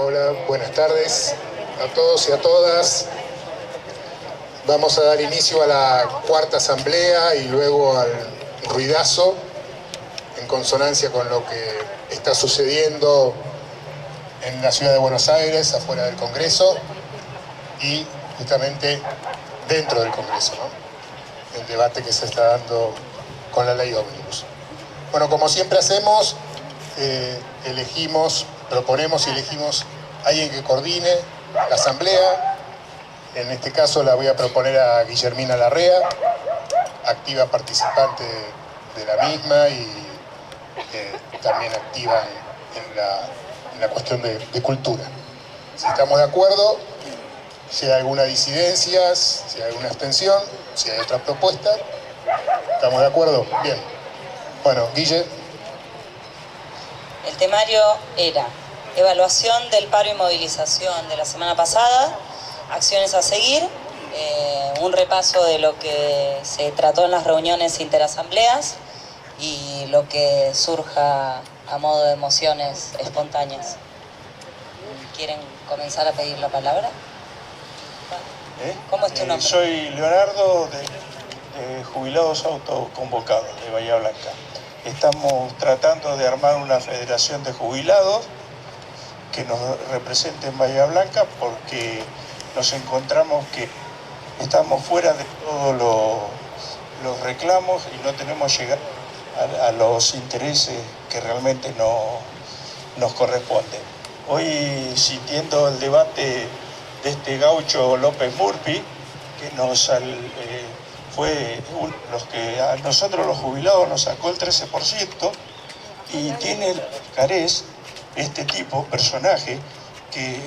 Hola, buenas tardes a todos y a todas. Vamos a dar inicio a la cuarta asamblea y luego al ruidazo, en consonancia con lo que está sucediendo en la ciudad de Buenos Aires, afuera del Congreso y justamente dentro del Congreso, ¿no? El debate que se está dando con la ley ómnibus. Bueno, como siempre hacemos, proponemos y elegimos a alguien que coordine la asamblea. En este caso la voy a proponer a Guillermina Larrea, activa participante de la misma y también activa en la cuestión de cultura. Si estamos de acuerdo, si hay alguna disidencia, si hay alguna abstención, si hay otra propuesta, ¿estamos de acuerdo? Bien. Bueno, Guille. El temario era evaluación del paro y movilización de la semana pasada, acciones a seguir, un repaso de lo que se trató en las reuniones interasambleas y lo que surja a modo de mociones espontáneas. ¿Quieren comenzar a pedir la palabra? ¿Cómo es tu nombre? Soy Leonardo, de Jubilados Autoconvocados de Bahía Blanca. Estamos tratando de armar una federación de jubilados que nos represente en Bahía Blanca porque nos encontramos que estamos fuera de todos los reclamos y no tenemos llegar a los intereses que realmente nos corresponden. Hoy, sintiendo el debate de este gaucho López Murphy, que fue los que a nosotros los jubilados nos sacó el 13%, y tiene el carez, este personaje, que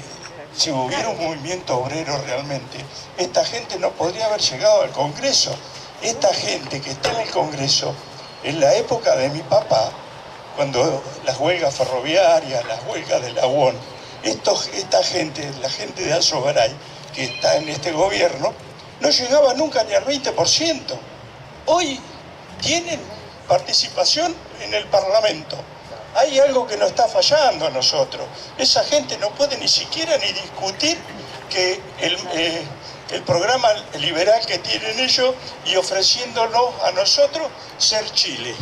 si hubiera un movimiento obrero realmente, esta gente no podría haber llegado al Congreso. Esta gente que está en el Congreso, en la época de mi papá, cuando las huelgas ferroviarias, las huelgas de la UON, esta gente, la gente de Alzo Garay, que está en este gobierno, no llegaba nunca ni al 20%. Hoy tienen participación en el Parlamento. Hay algo que nos está fallando a nosotros. Esa gente no puede ni siquiera ni discutir que el programa liberal que tienen ellos y ofreciéndonos a nosotros ser Chile.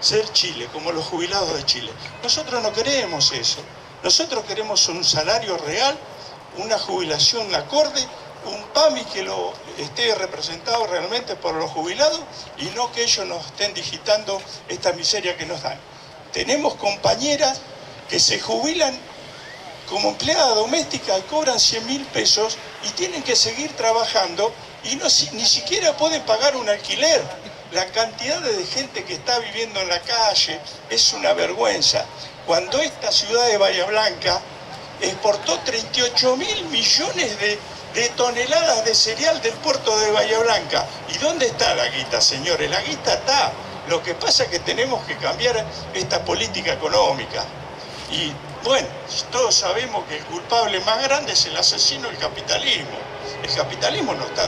Ser Chile, como los jubilados de Chile. Nosotros no queremos eso. Nosotros queremos un salario real, una jubilación acorde, un PAMI que lo esté representado realmente por los jubilados y no que ellos nos estén digitando esta miseria que nos dan. Tenemos compañeras que se jubilan como empleada doméstica y cobran 100.000 pesos y tienen que seguir trabajando y ni siquiera pueden pagar un alquiler. La cantidad de gente que está viviendo en la calle es una vergüenza. Cuando esta ciudad de Bahía Blanca exportó 38.000 millones de toneladas de cereal del puerto de Bahía Blanca. ¿Y dónde está la guita, señores? La guita está. Lo que pasa es que tenemos que cambiar esta política económica. Y bueno, todos sabemos que el culpable más grande es el asesino del capitalismo. El capitalismo no está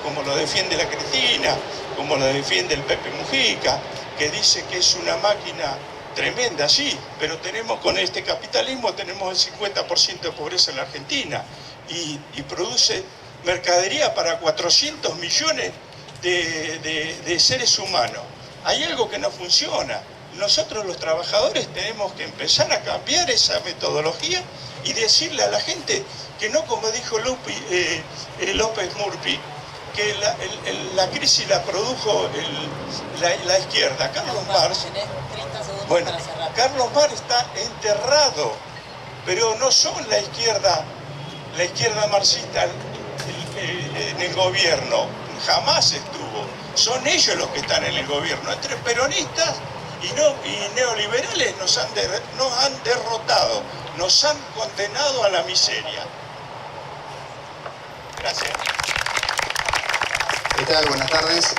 como lo defiende la Cristina, como lo defiende el Pepe Mujica, que dice que es una máquina tremenda, sí, pero con este capitalismo tenemos el 50% de pobreza en la Argentina y produce mercadería para 400 millones de seres humanos. Hay algo que no funciona. Nosotros los trabajadores tenemos que empezar a cambiar esa metodología y decirle a la gente que no, como dijo López Murphy, que la crisis la produjo la izquierda. Carlos Marx está enterrado, pero no son la izquierda marxista en el gobierno, jamás estuvo. Son ellos los que están en el gobierno, entre peronistas y neoliberales nos han derrotado, nos han condenado a la miseria. Gracias. ¿Qué tal? Buenas tardes.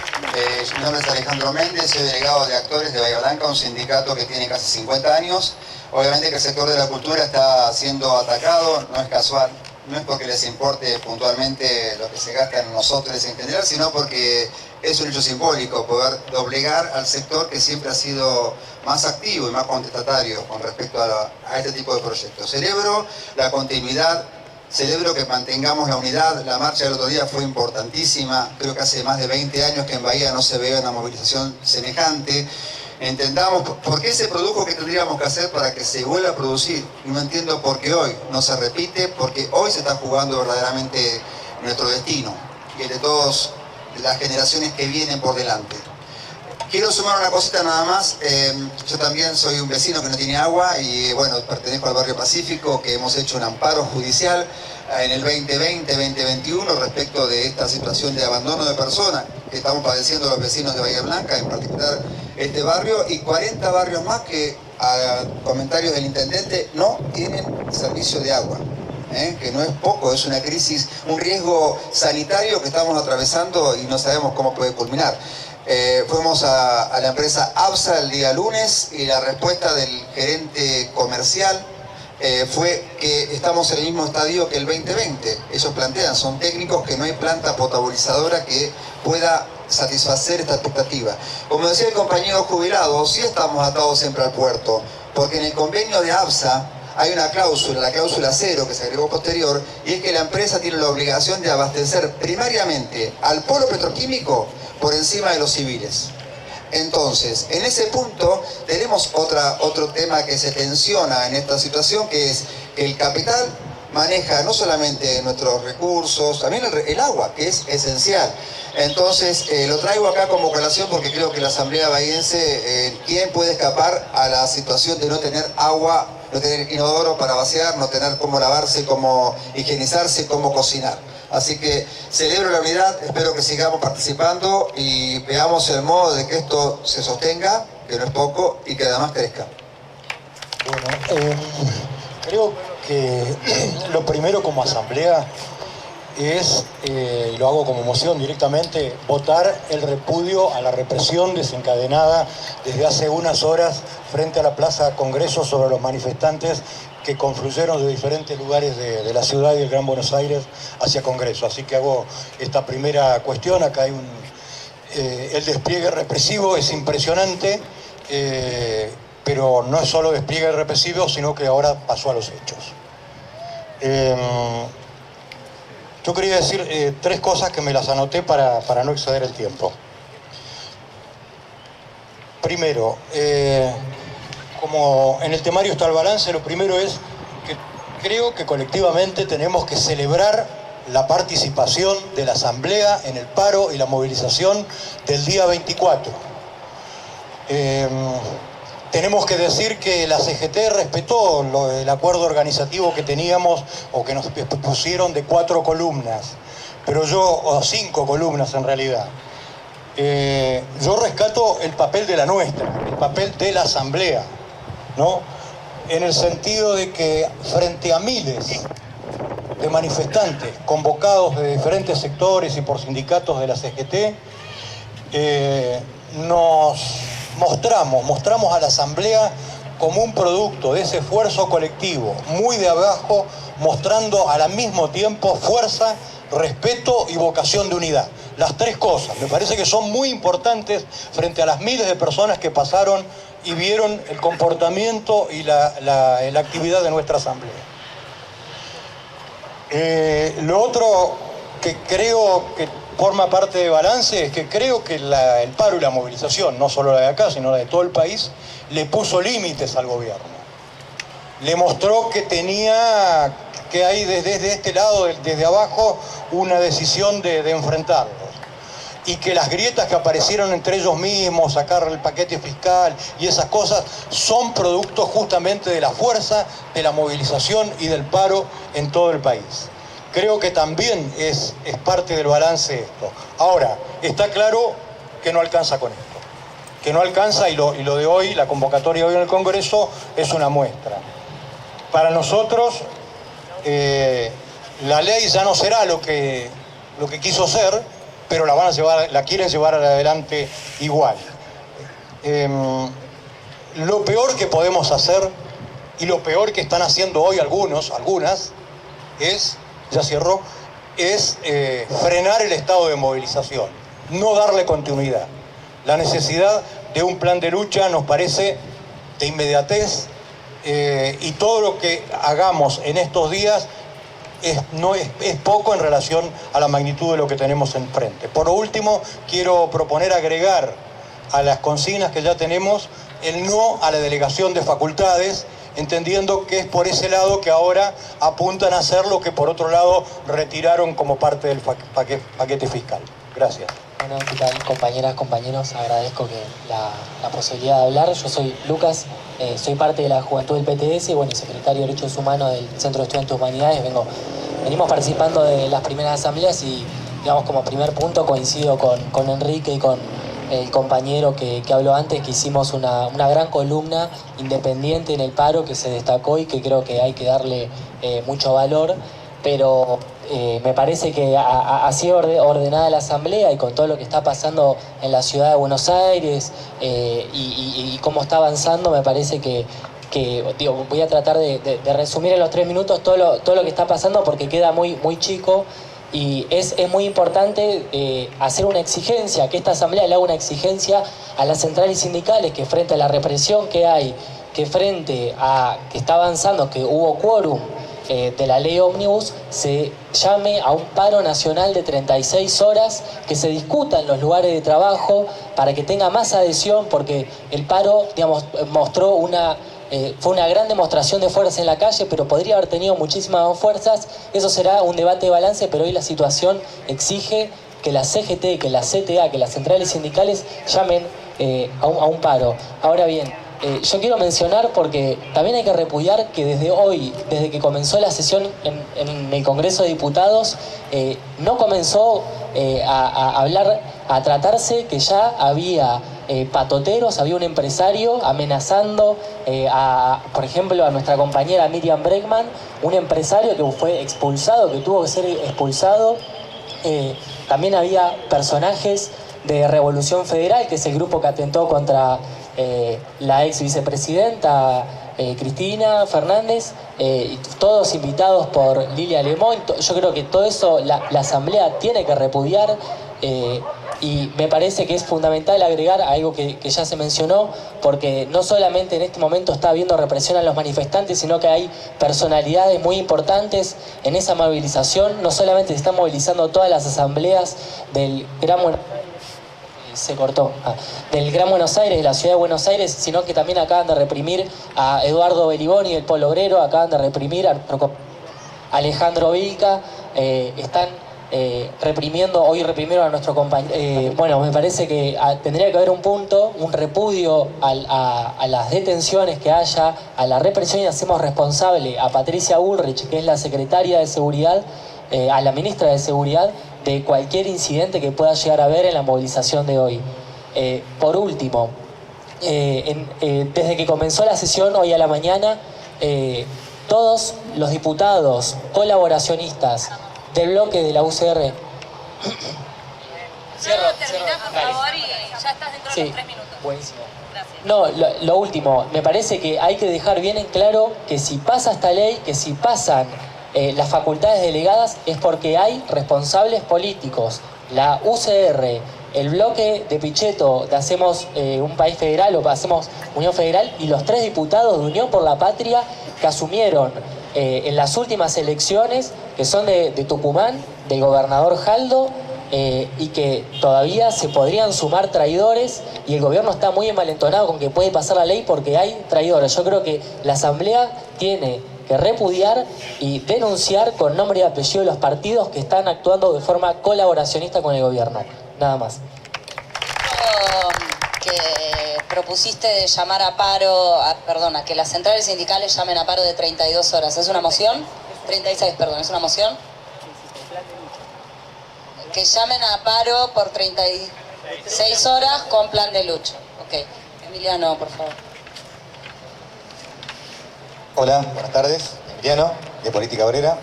Mi nombre es Alejandro Méndez, soy delegado de actores de Bahía Blanca, un sindicato que tiene casi 50 años. Obviamente que el sector de la cultura está siendo atacado, no es casual, no es porque les importe puntualmente lo que se gasta en nosotros en general, sino porque es un hecho simbólico poder doblegar al sector que siempre ha sido más activo y más contestatario con respecto a este tipo de proyectos. Celebro la continuidad, celebro que mantengamos la unidad. La marcha del otro día fue importantísima, creo que hace más de 20 años que en Bahía no se veía una movilización semejante. Entendamos por qué se produjo, qué tendríamos que hacer para que se vuelva a producir. Y no entiendo por qué hoy no se repite, porque hoy se está jugando verdaderamente nuestro destino y el de todas las generaciones que vienen por delante. Quiero sumar una cosita nada más. Yo también soy un vecino que no tiene agua y bueno, pertenezco al barrio Pacífico, que hemos hecho un amparo judicial en el 2020-2021 respecto de esta situación de abandono de personas que estamos padeciendo los vecinos de Bahía Blanca, en particular este barrio, y 40 barrios más que, a comentarios del intendente, no tienen servicio de agua. Que no es poco, es una crisis, un riesgo sanitario que estamos atravesando y no sabemos cómo puede culminar. Fuimos a la empresa ABSA el día lunes y la respuesta del gerente comercial fue que estamos en el mismo estadio que el 2020. Ellos plantean, son técnicos, que no hay planta potabilizadora que pueda satisfacer esta expectativa. Como decía el compañero jubilado, sí estamos atados siempre al puerto, porque en el convenio de ABSA hay una cláusula, la cláusula 0, que se agregó posterior, y es que la empresa tiene la obligación de abastecer primariamente al polo petroquímico por encima de los civiles. Entonces, en ese punto tenemos otro tema que se tensiona en esta situación, que es que el capital maneja no solamente nuestros recursos, también el agua, que es esencial. Entonces, lo traigo acá como colación porque creo que la Asamblea Bahiense, ¿quién puede escapar a la situación de no tener agua, no tener inodoro para vaciar, no tener cómo lavarse, cómo higienizarse, cómo cocinar? Así que celebro la unidad, espero que sigamos participando y veamos el modo de que esto se sostenga, que no es poco, y que además crezca. Bueno, creo que lo primero como asamblea es, y lo hago como moción directamente, votar el repudio a la represión desencadenada desde hace unas horas frente a la Plaza Congreso sobre los manifestantes que confluyeron de diferentes lugares de la ciudad y del Gran Buenos Aires hacia Congreso. Así que hago esta primera cuestión. Acá hay el despliegue represivo es impresionante, pero no es solo despliegue represivo, sino que ahora pasó a los hechos. Yo quería decir 3 cosas que me las anoté para no exceder el tiempo. Primero, como en el temario está el balance, lo primero es que creo que colectivamente tenemos que celebrar la participación de la Asamblea en el paro y la movilización del día 24. Tenemos que decir que la CGT respetó el acuerdo organizativo que teníamos o que nos pusieron de 4 columnas, o 5 columnas en realidad. Yo rescato el papel de la nuestra, el papel de la Asamblea, ¿no? En el sentido de que frente a miles de manifestantes convocados de diferentes sectores y por sindicatos de la CGT, nos mostramos a la Asamblea como un producto de ese esfuerzo colectivo, muy de abajo, mostrando al mismo tiempo fuerza, respeto y vocación de unidad. Las 3 cosas me parece que son muy importantes frente a las miles de personas que pasaron y vieron el comportamiento y la actividad de nuestra Asamblea. Lo otro que creo que forma parte de balance es que creo que el paro y la movilización, no solo la de acá, sino la de todo el país, le puso límites al gobierno. Le mostró que hay desde este lado, desde abajo, una decisión de enfrentarlos. Y que las grietas que aparecieron entre ellos mismos, sacar el paquete fiscal y esas cosas, son producto justamente de la fuerza, de la movilización y del paro en todo el país. Creo que también es parte del balance esto. Ahora, está claro que no alcanza con esto. Que no alcanza, y lo de hoy, la convocatoria de hoy en el Congreso, es una muestra. Para nosotros, la ley ya no será lo que quiso ser, pero la quieren llevar adelante igual. Lo peor que podemos hacer, y lo peor que están haciendo hoy algunas, es frenar el estado de movilización. no darle continuidad. La necesidad de un plan de lucha nos parece de inmediatez, y todo lo que hagamos en estos días es poco en relación a la magnitud de lo que tenemos enfrente. Por último, quiero proponer agregar a las consignas que ya tenemos el no a la delegación de facultades, entendiendo que es por ese lado que ahora apuntan a hacer lo que por otro lado retiraron como parte del paquete fiscal. Gracias. Bueno, ¿qué tal, compañeras, compañeros? Agradezco que la posibilidad de hablar. Yo soy Lucas, soy parte de la Juventud del PTS y bueno, secretario de Derechos Humanos del Centro de Estudiantes de Humanidades. Venimos participando de las primeras asambleas y, digamos, como primer punto coincido con Enrique y con el compañero que habló antes, que hicimos una gran columna independiente en el paro que se destacó y que creo que hay que darle mucho valor, pero me parece que así ordenada la asamblea y con todo lo que está pasando en la ciudad de Buenos Aires y cómo está avanzando, me parece que digo, voy a tratar de resumir en los 3 minutos todo lo que está pasando porque queda muy chico. Y es muy importante hacer una exigencia, que esta asamblea le haga una exigencia a las centrales sindicales que frente a la represión que hay, que frente a que está avanzando, que hubo quórum de la ley ómnibus, se llame a un paro nacional de 36 horas, que se discuta en los lugares de trabajo para que tenga más adhesión, porque el paro, digamos, mostró fue una gran demostración de fuerza en la calle, pero podría haber tenido muchísimas más fuerzas. Eso será un debate de balance, pero hoy la situación exige que la CGT, que la CTA, que las centrales sindicales llamen a un paro. Ahora bien, yo quiero mencionar, porque también hay que repudiar que desde hoy, desde que comenzó la sesión en el Congreso de Diputados, no comenzó a tratarse que ya había patoteros, había un empresario amenazando por ejemplo, a nuestra compañera Miriam Bregman, un empresario que fue expulsado, que tuvo que ser expulsado. También había personajes de Revolución Federal, que es el grupo que atentó contra la ex vicepresidenta Cristina Fernández, todos invitados por Lilia Lemoyne. Yo creo que todo eso la asamblea tiene que repudiar. Y me parece que es fundamental agregar algo que ya se mencionó, porque no solamente en este momento está habiendo represión a los manifestantes, sino que hay personalidades muy importantes en esa movilización. No solamente se están movilizando todas las asambleas del Gran Buenos Aires, de la ciudad de Buenos Aires, sino que también acaban de reprimir a Eduardo Beliboni del Polo Obrero, acaban de reprimir a Alejandro Vilca, están hoy reprimieron a nuestro compañero. Bueno, me parece que tendría que haber un punto, un repudio a las detenciones que haya, a la represión, y hacemos responsable a Patricia Bullrich, que es la secretaria de Seguridad, a la ministra de Seguridad, de cualquier incidente que pueda llegar a haber en la movilización de hoy. Por último, desde que comenzó la sesión hoy a la mañana, todos los diputados colaboracionistas del bloque de la UCR. Termina, por favor, y ya estás dentro de los 3 minutos. Buenísimo. Gracias. No, lo último, me parece que hay que dejar bien en claro que si pasa esta ley, que si pasan las facultades delegadas, es porque hay responsables políticos. La UCR, el bloque de Pichetto de Hacemos un País Federal o Hacemos Unión Federal, y los 3 diputados de Unión por la Patria que asumieron en las últimas elecciones, que son de Tucumán, del gobernador Jaldo, y que todavía se podrían sumar traidores, y el gobierno está muy envalentonado con que puede pasar la ley porque hay traidores. Yo creo que la asamblea tiene que repudiar y denunciar con nombre y apellido los partidos que están actuando de forma colaboracionista con el gobierno. Nada más. Que propusiste de llamar a paro, que las centrales sindicales llamen a paro de 32 horas. ¿Es una moción? 36, perdón, ¿es una moción? Que llamen a paro por 36 horas con plan de lucha. Ok. Emiliano, por favor. Hola, buenas tardes. Emiliano, de Política Obrera.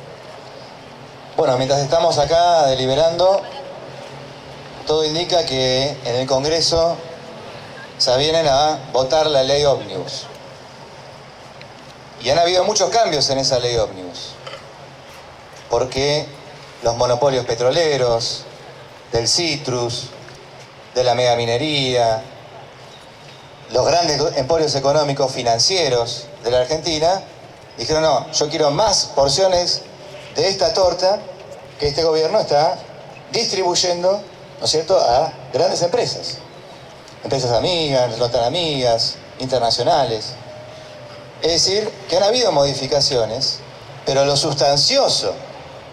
Bueno, mientras estamos acá deliberando, todo indica que en el Congreso se vienen a votar la ley ómnibus. Y han habido muchos cambios en esa ley ómnibus. Porque los monopolios petroleros, del citrus, de la megaminería, los grandes emporios económicos financieros de la Argentina, dijeron no, yo quiero más porciones de esta torta que este gobierno está distribuyendo, ¿no es cierto?, a grandes empresas. Empresas amigas, no tan amigas, internacionales. Es decir, que han habido modificaciones, pero lo sustancioso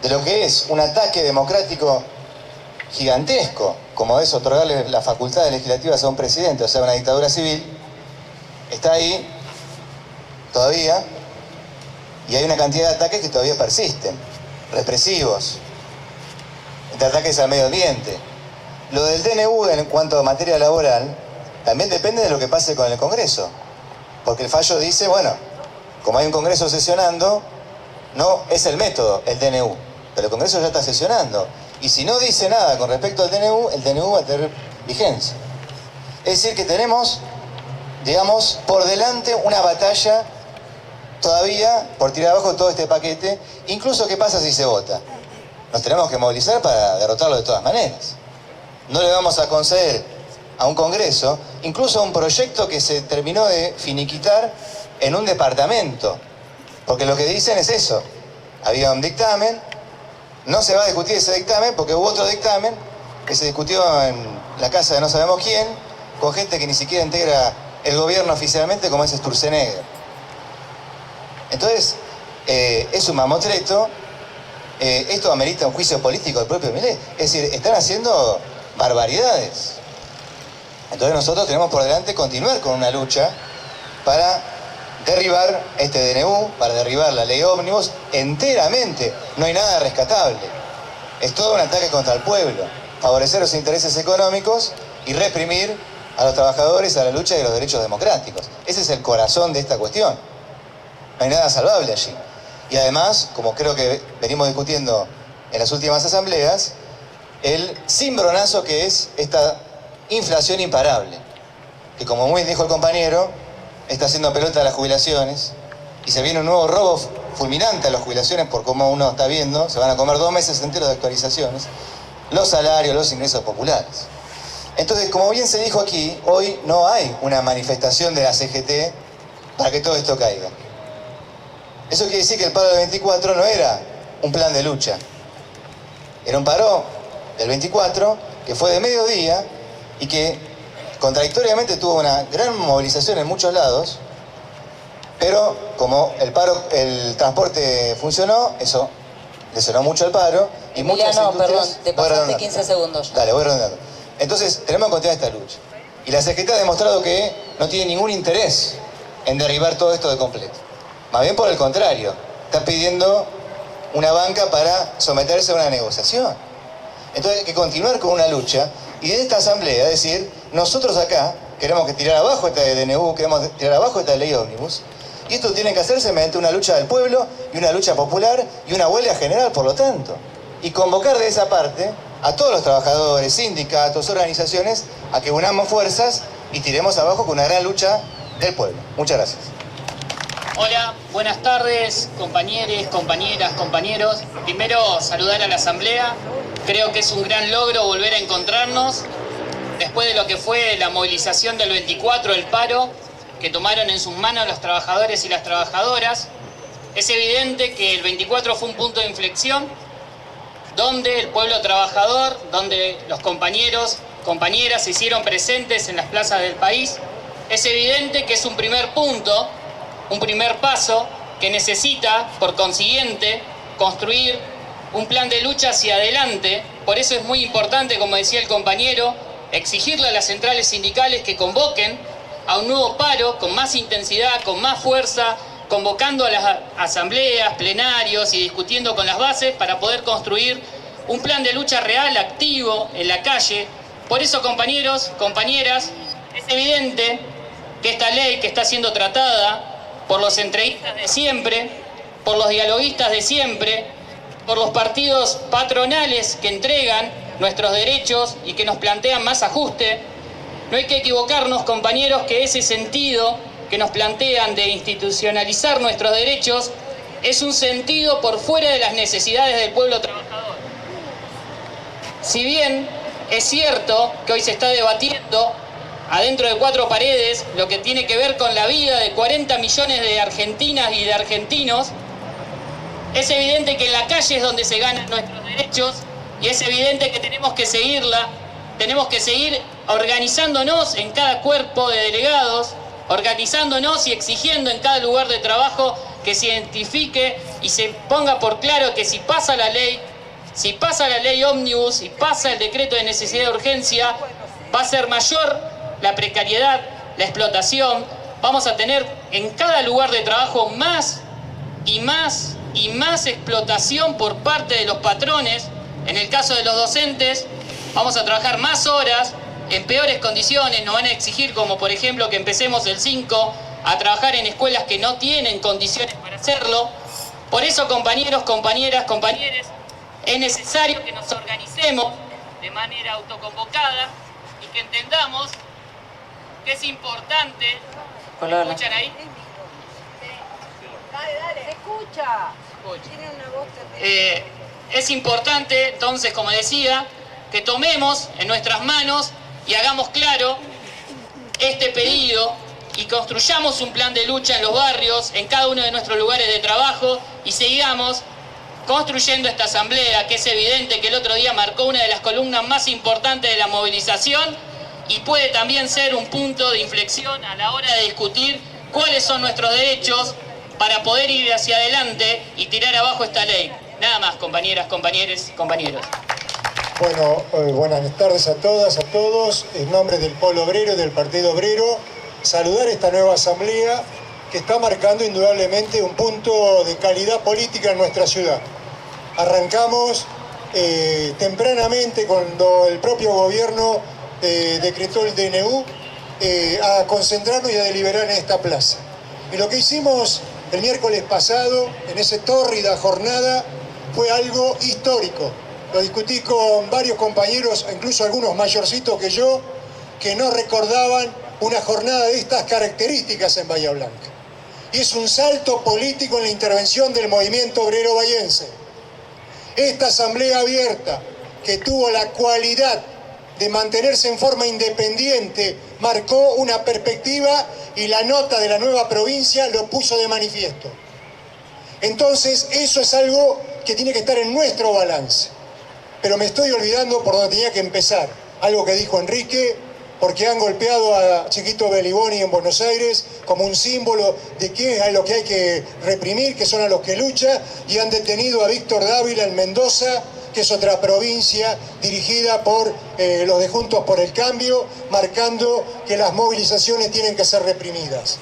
de lo que es un ataque democrático gigantesco, como es otorgarle las facultades legislativas a un presidente, o sea, una dictadura civil, está ahí todavía, y hay una cantidad de ataques que todavía persisten, represivos, de ataques al medio ambiente. Lo del DNU en cuanto a materia laboral también depende de lo que pase con el Congreso, porque el fallo dice, bueno, como hay un Congreso sesionando, no es el método el DNU, pero el Congreso ya está sesionando, y si no dice nada con respecto al DNU, el DNU va a tener vigencia. Es decir que tenemos, digamos, por delante una batalla todavía por tirar abajo todo este paquete, incluso qué pasa si se vota. Nos tenemos que movilizar para derrotarlo de todas maneras. No le vamos a conceder a un Congreso, incluso a un proyecto que se terminó de finiquitar en un departamento, porque lo que dicen es eso. Había un dictamen, no se va a discutir ese dictamen porque hubo otro dictamen que se discutió en la casa de no sabemos quién, con gente que ni siquiera integra el gobierno oficialmente, como es Sturzenegger. Entonces, es un mamotreto. Esto amerita un juicio político del propio Milei. Es decir, están haciendo barbaridades. Entonces nosotros tenemos por delante continuar con una lucha para derribar este DNU, para derribar la ley ómnibus enteramente. No hay nada rescatable. Es todo un ataque contra el pueblo. Favorecer los intereses económicos y reprimir a los trabajadores a la lucha de los derechos democráticos. Ese es el corazón de esta cuestión. No hay nada salvable allí. Y además, como creo que venimos discutiendo en las últimas asambleas, el cimbronazo que es esta inflación imparable, que como muy bien dijo el compañero, está haciendo pelota a las jubilaciones, y se viene un nuevo robo fulminante a las jubilaciones por cómo uno está viendo, se van a comer 2 meses enteros de actualizaciones, los salarios, los ingresos populares. Entonces, como bien se dijo aquí, hoy no hay una manifestación de la CGT para que todo esto caiga. Eso quiere decir que el paro del 24 no era un plan de lucha. Era un paro del 24 que fue de mediodía y que contradictoriamente tuvo una gran movilización en muchos lados, pero como el transporte funcionó, eso le sonó mucho al paro y muchas industrias... Perdón, te pasaste 15 segundos. Dale, voy redondeando. Entonces, tenemos que continuar esta lucha. Y la CGT ha demostrado que no tiene ningún interés en derribar todo esto de completo. Más bien por el contrario, está pidiendo una banca para someterse a una negociación. Entonces hay que continuar con una lucha y de esta asamblea decir, nosotros acá queremos que tirar abajo esta DNU, queremos tirar abajo esta ley ómnibus, y esto tiene que hacerse mediante una lucha del pueblo y una lucha popular y una huelga general, por lo tanto. Y convocar de esa parte a todos los trabajadores, sindicatos, organizaciones, a que unamos fuerzas y tiremos abajo con una gran lucha del pueblo. Muchas gracias. Hola, buenas tardes, compañeros, compañeras, compañeros. Primero, saludar a la Asamblea. Creo que es un gran logro volver a encontrarnos después de lo que fue la movilización del 24, el paro, que tomaron en sus manos los trabajadores y las trabajadoras. Es evidente que el 24 fue un punto de inflexión donde el pueblo trabajador, donde los compañeros, compañeras se hicieron presentes en las plazas del país. Es evidente que es un primer punto, un primer paso que necesita, por consiguiente, construir un plan de lucha hacia adelante. Por eso es muy importante, como decía el compañero, exigirle a las centrales sindicales que convoquen a un nuevo paro con más intensidad, con más fuerza, convocando a las asambleas, plenarios y discutiendo con las bases para poder construir un plan de lucha real, activo, en la calle. Por eso, compañeros, compañeras, es evidente que esta ley que está siendo tratada por los entreguistas de siempre, por los dialoguistas de siempre, por los partidos patronales que entregan nuestros derechos y que nos plantean más ajuste. No hay que equivocarnos, compañeros, que ese sentido que nos plantean de institucionalizar nuestros derechos es un sentido por fuera de las necesidades del pueblo trabajador. Si bien Es cierto que hoy se está debatiendo adentro de cuatro paredes lo que tiene que ver con la vida de 40 millones de argentinas y de argentinos. Es evidente que en la calle es donde se ganan nuestros derechos y es evidente que tenemos que seguirla, tenemos que seguir organizándonos en cada cuerpo de delegados, organizándonos y exigiendo en cada lugar de trabajo que se identifique y se ponga por claro que si pasa la ley ómnibus y pasa el decreto de necesidad de urgencia, va a ser mayor la precariedad, la explotación. Vamos a tener en cada lugar de trabajo más y más y más explotación por parte de los patrones. En el caso de los docentes, vamos a trabajar más horas, en peores condiciones. Nos van a exigir, como por ejemplo, que empecemos el 5 a trabajar en escuelas que no tienen condiciones para hacerlo. Por eso, compañeros, compañeras, compañeres, es necesario que nos organicemos de manera autoconvocada y que entendamos que es importante. ¿Me escuchan ahí? Dale, se escucha. Tiene una voz terrible. Es importante, entonces, como decía, que tomemos en nuestras manos y hagamos claro este pedido y construyamos un plan de lucha en los barrios, en cada uno de nuestros lugares de trabajo, y sigamos construyendo esta asamblea, que es evidente que el otro día marcó una de las columnas más importantes de la movilización y puede también ser un punto de inflexión a la hora de discutir cuáles son nuestros derechos para poder ir hacia adelante y tirar abajo esta ley. Nada más, compañeras, compañeros, compañeros. Bueno, buenas tardes a todas, a todos. En nombre del Polo Obrero y del Partido Obrero, saludar esta nueva asamblea que está marcando indudablemente un punto de calidad política en nuestra ciudad. Arrancamos tempranamente cuando el propio gobierno decretó el DNU a concentrarnos y a deliberar en esta plaza. Y lo que hicimos el miércoles pasado, en esa tórrida jornada, fue algo histórico. Lo discutí con varios compañeros, incluso algunos mayorcitos que yo, que no recordaban una jornada de estas características en Bahía Blanca. Y es un salto político en la intervención del movimiento obrero bahiense. Esta asamblea abierta, que tuvo la cualidad de mantenerse en forma independiente, marcó una perspectiva y la nota de la nueva provincia lo puso de manifiesto. Entonces, eso es algo que tiene que estar en nuestro balance. Pero me estoy olvidando por donde tenía que empezar. Algo que dijo Enrique, porque han golpeado a Chiquito Beliboni en Buenos Aires como un símbolo de qué es lo que hay que reprimir, que son a los que luchan, y han detenido a Víctor Dávila en Mendoza, que es otra provincia dirigida por los de Juntos por el Cambio, marcando que las movilizaciones tienen que ser reprimidas.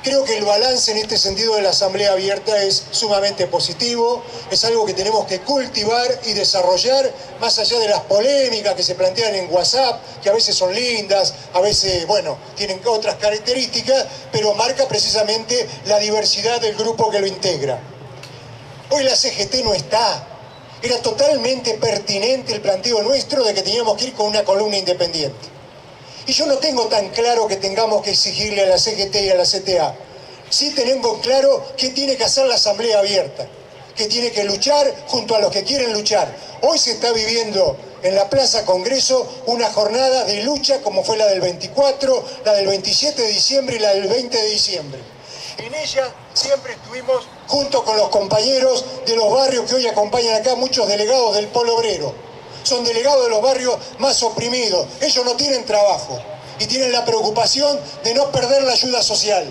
Creo que el balance en este sentido de la asamblea abierta es sumamente positivo, es algo que tenemos que cultivar y desarrollar más allá de las polémicas que se plantean en WhatsApp, que a veces son lindas, a veces, bueno, tienen otras características, pero marca precisamente la diversidad del grupo que lo integra. Hoy la CGT no está. Era totalmente pertinente el planteo nuestro de que teníamos que ir con una columna independiente. Y yo no tengo tan claro que tengamos que exigirle a la CGT y a la CTA. Sí tenemos claro qué tiene que hacer la asamblea abierta, que tiene que luchar junto a los que quieren luchar. Hoy se está viviendo en la Plaza Congreso una jornada de lucha como fue la del 24, la del 27 de diciembre y la del 20 de diciembre. En ella siempre estuvimos junto con los compañeros de los barrios que hoy acompañan acá, muchos delegados del Polo Obrero. Son delegados de los barrios más oprimidos. Ellos no tienen trabajo y tienen la preocupación de no perder la ayuda social.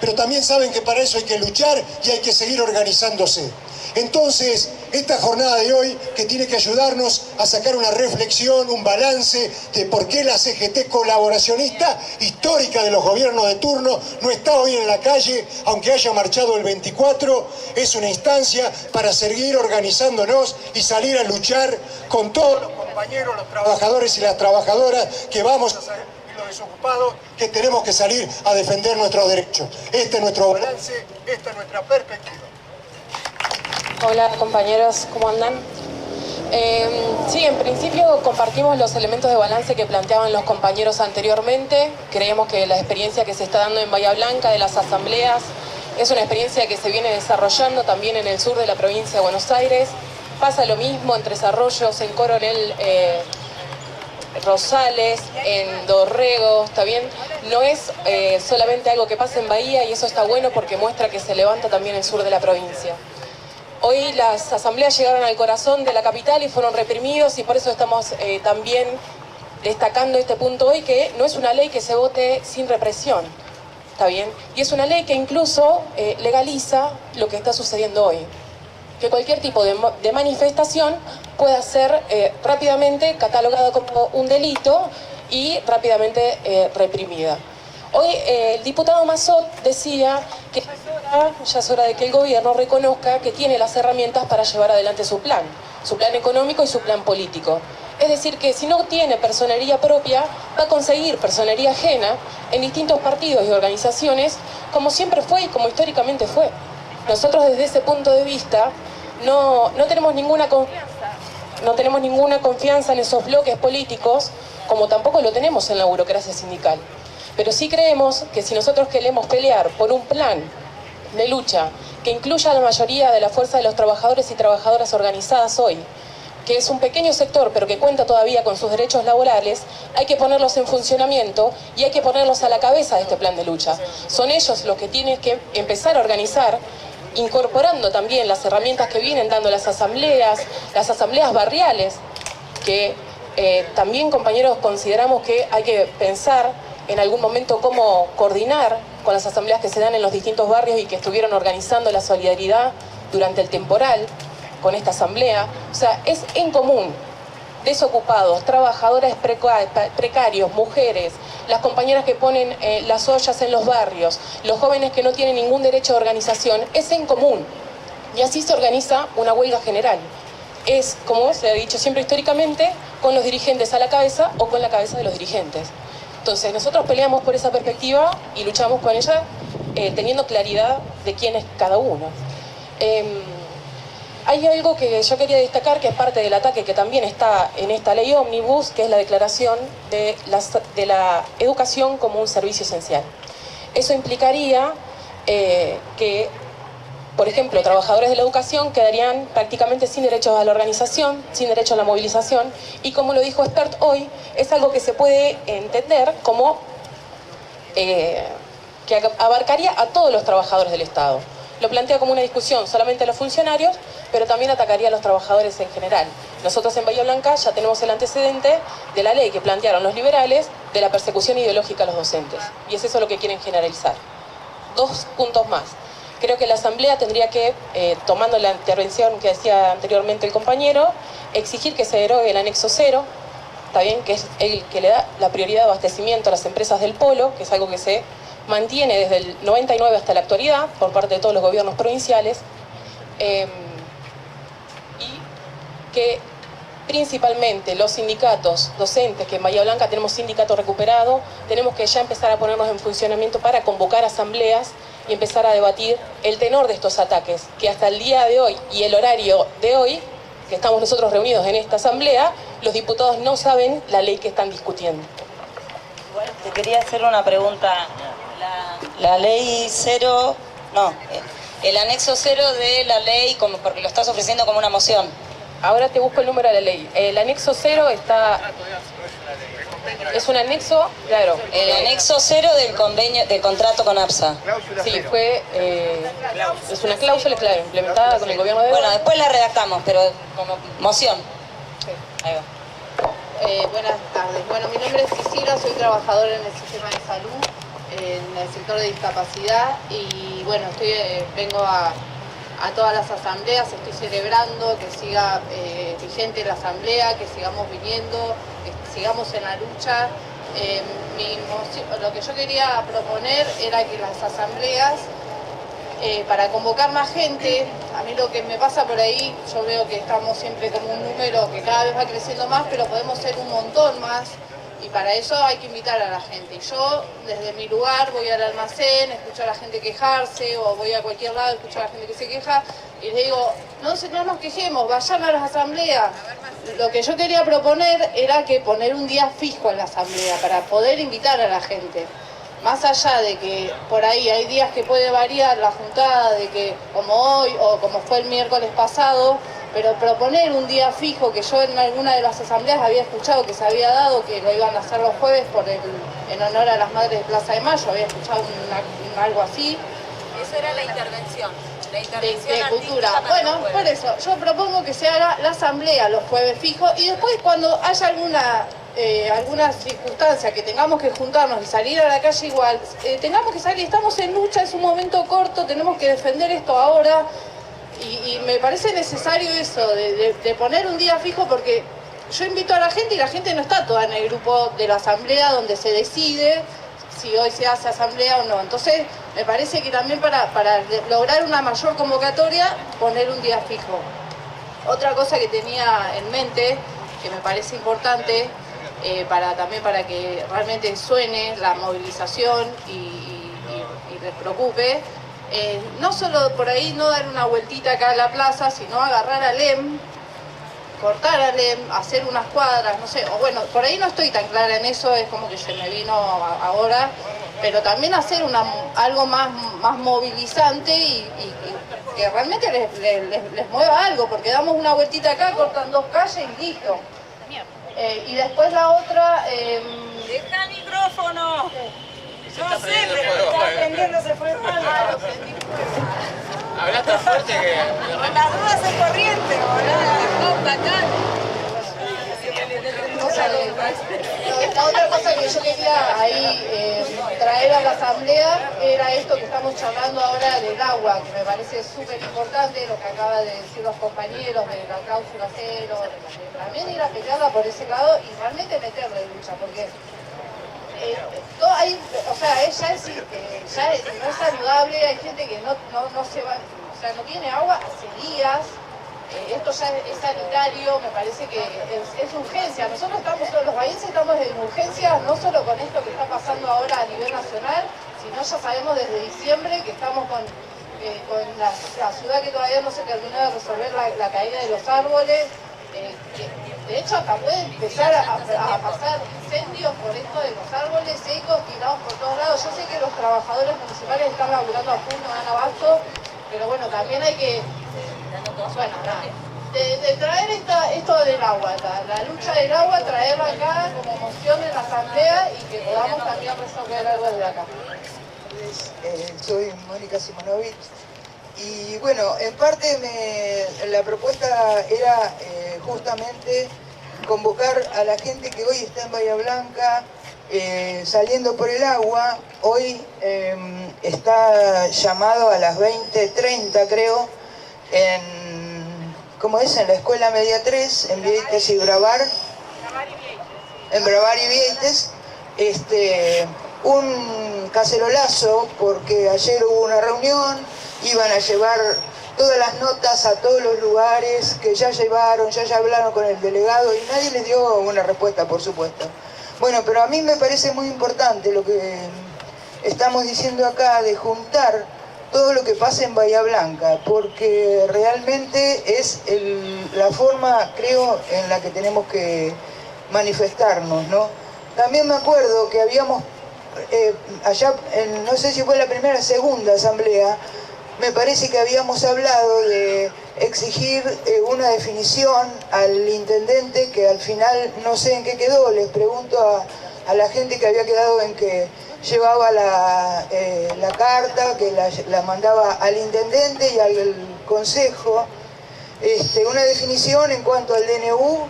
Pero también saben que para eso hay que luchar y hay que seguir organizándose. Entonces, esta jornada de hoy que tiene que ayudarnos a sacar una reflexión, un balance de por qué la CGT colaboracionista histórica de los gobiernos de turno no está hoy en la calle, aunque haya marchado el 24, es una instancia para seguir organizándonos y salir a luchar con todos los compañeros, los trabajadores y las trabajadoras que vamos a salir, y los desocupados que tenemos que salir a defender nuestros derechos. Este es nuestro balance, esta es nuestra perspectiva. Hola compañeros, ¿cómo andan? Sí, en principio compartimos los elementos de balance que planteaban los compañeros anteriormente. Creemos que la experiencia que se está dando en Bahía Blanca de las asambleas es una experiencia que se viene desarrollando también en el sur de la provincia de Buenos Aires. Pasa lo mismo en Tres Arroyos, en Coronel Rosales, en Dorrego, ¿está bien? No es solamente algo que pasa en Bahía, y eso está bueno porque muestra que se levanta también el sur de la provincia. Hoy las asambleas llegaron al corazón de la capital y fueron reprimidos, y por eso estamos también destacando este punto hoy, que no es una ley que se vote sin represión, ¿está bien? Y es una ley que incluso legaliza lo que está sucediendo hoy, que cualquier tipo de manifestación pueda ser rápidamente catalogada como un delito y rápidamente reprimida. Hoy el diputado Mazzot decía que ya es hora de que el gobierno reconozca que tiene las herramientas para llevar adelante su plan económico y su plan político. Es decir, que si no tiene personería propia, va a conseguir personería ajena en distintos partidos y organizaciones, como siempre fue y como históricamente fue. Nosotros desde ese punto de vista no tenemos ninguna confianza en esos bloques políticos, como tampoco lo tenemos en la burocracia sindical. Pero sí creemos que si nosotros queremos pelear por un plan de lucha que incluya a la mayoría de la fuerza de los trabajadores y trabajadoras organizadas hoy, que es un pequeño sector pero que cuenta todavía con sus derechos laborales, hay que ponerlos en funcionamiento y hay que ponerlos a la cabeza de este plan de lucha. Son ellos los que tienen que empezar a organizar, incorporando también las herramientas que vienen dando las asambleas barriales, que también, compañeros, consideramos que hay que pensar en algún momento cómo coordinar con las asambleas que se dan en los distintos barrios y que estuvieron organizando la solidaridad durante el temporal con esta asamblea. O sea, es en común. Desocupados, trabajadores precarios, mujeres, las compañeras que ponen las ollas en los barrios, los jóvenes que no tienen ningún derecho de organización, es en común. Y así se organiza una huelga general. Es, como se ha dicho siempre históricamente, con los dirigentes a la cabeza o con la cabeza de los dirigentes. Entonces, nosotros peleamos por esa perspectiva y luchamos con ella teniendo claridad de quién es cada uno. Hay algo que yo quería destacar, que es parte del ataque que también está en esta ley ómnibus, que es la declaración de la educación como un servicio esencial. Eso implicaría que, por ejemplo, trabajadores de la educación quedarían prácticamente sin derechos a la organización, sin derecho a la movilización, y como lo dijo Expert hoy, es algo que se puede entender como que abarcaría a todos los trabajadores del Estado. Lo plantea como una discusión solamente a los funcionarios, pero también atacaría a los trabajadores en general. Nosotros en Bahía Blanca ya tenemos el antecedente de la ley que plantearon los liberales de la persecución ideológica a los docentes, y es eso lo que quieren generalizar. 2 puntos más. Creo que la Asamblea tendría que, tomando la intervención que decía anteriormente el compañero, exigir que se derogue el anexo 0, está bien, que es el que le da la prioridad de abastecimiento a las empresas del polo, que es algo que se mantiene desde el 99 hasta la actualidad por parte de todos los gobiernos provinciales, y que principalmente los sindicatos docentes, que en Bahía Blanca tenemos sindicato recuperado, tenemos que ya empezar a ponernos en funcionamiento para convocar asambleas y empezar a debatir el tenor de estos ataques, que hasta el día de hoy y el horario de hoy, que estamos nosotros reunidos en esta asamblea, los diputados no saben la ley que están discutiendo. Igual te quería hacer una pregunta. La ley 0, no, el anexo 0 de la ley, como porque lo estás ofreciendo como una moción. Ahora te busco el número de la ley. El anexo 0 está... Es un anexo, claro. El anexo 0 del convenio, del contrato con APSA. Sí, fue... es una cláusula, claro, implementada con el gobierno de... Bueno, después la redactamos, pero como moción. Sí. Ahí va. Buenas tardes. Bueno, mi nombre es Cristina, soy trabajadora en el sistema de salud, en el sector de discapacidad, y bueno, vengo a todas las asambleas, estoy celebrando que siga vigente la asamblea, que sigamos viniendo, que sigamos en la lucha. Lo que yo quería proponer era que las asambleas, para convocar más gente, a mí lo que me pasa por ahí, yo veo que estamos siempre como un número que cada vez va creciendo más, pero podemos ser un montón más, y para eso hay que invitar a la gente. Y yo, desde mi lugar, voy al almacén, escucho a la gente quejarse, o voy a cualquier lado, escucho a la gente que se queja, y les digo, no nos quejemos, vayan a las asambleas. Lo que yo quería proponer era que poner un día fijo en la asamblea, para poder invitar a la gente. Más allá de que por ahí hay días que puede variar la juntada, de que como hoy o como fue el miércoles pasado, pero proponer un día fijo, que yo en alguna de las asambleas había escuchado que se había dado, que lo iban a hacer los jueves en honor a las Madres de Plaza de Mayo, había escuchado algo así. Eso era la intervención. De cultura. Bueno, por eso, yo propongo que se haga la asamblea los jueves fijos y después cuando haya alguna circunstancia que tengamos que juntarnos y salir a la calle igual, tengamos que salir, estamos en lucha, es un momento corto, tenemos que defender esto ahora y me parece necesario eso, de poner un día fijo porque yo invito a la gente y la gente no está toda en el grupo de la asamblea donde se decide si hoy se hace asamblea o no. Entonces, me parece que también para lograr una mayor convocatoria, poner un día fijo. Otra cosa que tenía en mente, que me parece importante, también para que realmente suene la movilización y les preocupe, no solo por ahí no dar una vueltita acá a la plaza, sino agarrar a LEM, cortar a LEM, hacer unas cuadras, no sé, o bueno, por ahí no estoy tan clara en eso, es como que se me vino ahora, pero también hacer algo más movilizante y que realmente les mueva algo, porque damos una vueltita acá, cortan 2 calles y listo. Y después la otra... ¡Deja el micrófono! Yo sé, pero está prendiendo, se fue mal. Habla tan fuerte que... Con las dudas es corriente, boludo. La otra cosa que yo quería ahí traer a la asamblea era esto que estamos charlando ahora del agua, que me parece súper importante, lo que acaba de decir los compañeros de la cláusula cero, también ir a pelearla por ese lado y realmente meterle lucha, porque o sea, ya es no es saludable, hay gente que no se va, o sea, no tiene agua hace días. Esto ya es sanitario, me parece que es urgencia. Nosotros los bahienses estamos en urgencia, no solo con esto que está pasando ahora a nivel nacional, sino ya sabemos desde diciembre que estamos con la ciudad que todavía no se terminó de resolver la caída de los árboles. De hecho, hasta puede empezar a pasar incendios por esto de los árboles secos tirados por todos lados. Yo sé que los trabajadores municipales están laburando a full, no dan abasto, pero bueno, también hay que... Bueno, de traer esto del agua, la lucha del agua, traerla acá como moción en la asamblea y que podamos también resolver algo desde acá. Soy Mónica Simonovich y bueno, en parte la propuesta era justamente convocar a la gente que hoy está en Bahía Blanca saliendo por el agua. Hoy está llamado a las 20:30 creo ¿cómo es? En la Escuela Media 3, en Vieites y Bravar, en Bravar y Vieites, un cacerolazo, porque ayer hubo una reunión, iban a llevar todas las notas a todos los lugares que ya llevaron, ya hablaron con el delegado y nadie les dio una respuesta, por supuesto. Bueno, pero a mí me parece muy importante lo que estamos diciendo acá, de juntar todo lo que pasa en Bahía Blanca, porque realmente es la forma, creo, en la que tenemos que manifestarnos, ¿no? También me acuerdo que habíamos, allá, no sé si fue la primera o segunda asamblea, me parece que habíamos hablado de exigir una definición al intendente, que al final no sé en qué quedó, les pregunto a la gente que había quedado en que llevaba la carta, que la mandaba al intendente y al consejo, una definición en cuanto al DNU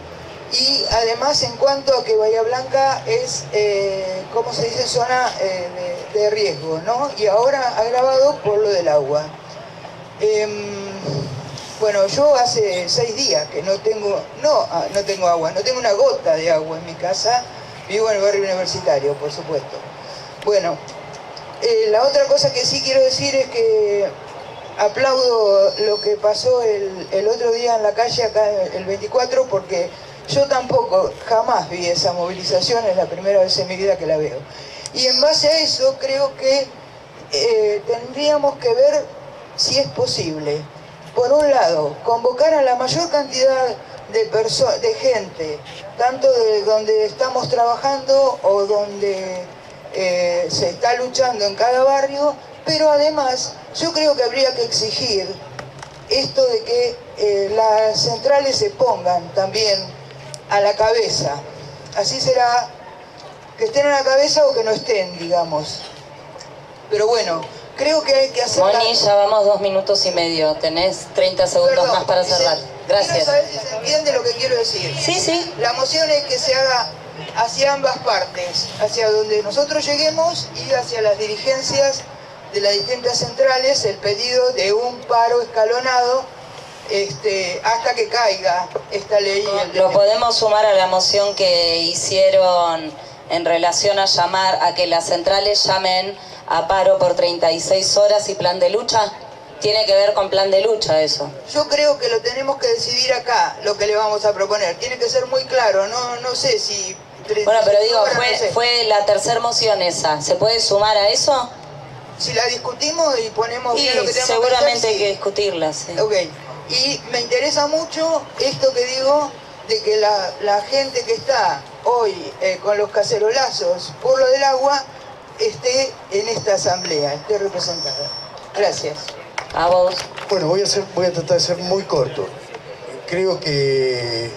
y además en cuanto a que Bahía Blanca es, ¿cómo se dice?, zona de riesgo, ¿no? Y ahora agravado por lo del agua. Bueno, yo hace 6 días que no tengo agua, no tengo una gota de agua en mi casa, vivo en el barrio universitario, por supuesto. Bueno, la otra cosa que sí quiero decir es que aplaudo lo que pasó el otro día en la calle, acá el 24, porque yo tampoco jamás vi esa movilización, es la primera vez en mi vida que la veo. Y en base a eso creo que tendríamos que ver si es posible, por un lado, convocar a la mayor cantidad de gente, tanto de donde estamos trabajando o donde se está luchando en cada barrio, pero además yo creo que habría que exigir esto de que las centrales se pongan también a la cabeza. Así será, que estén a la cabeza o que no estén, digamos. Pero bueno, creo que hay que hacer... Moni, ya vamos 2 minutos y medio. Tenés 30 segundos más para cerrar. Gracias. Quiero saber si se entiende lo que quiero decir. Sí, sí. La moción es que se haga hacia ambas partes, hacia donde nosotros lleguemos y hacia las dirigencias de las distintas centrales, el pedido de un paro escalonado hasta que caiga esta ley. Lo podemos sumar a la moción que hicieron en relación a llamar a que las centrales llamen a paro por 36 horas y plan de lucha. Tiene que ver con plan de lucha eso. Yo creo que lo tenemos que decidir acá, lo que le vamos a proponer. Tiene que ser muy claro, no sé si... Bueno, pero digo, fue la tercera moción esa. ¿Se puede sumar a eso? Si la discutimos y ponemos bien lo que tenemos seguramente que hacer, hay que discutirla, sí. Ok. Y me interesa mucho esto que digo, de que la gente que está hoy con los cacerolazos por lo del agua esté en esta asamblea, esté representada. Gracias. A vos. Bueno, voy a tratar de ser muy corto. Creo que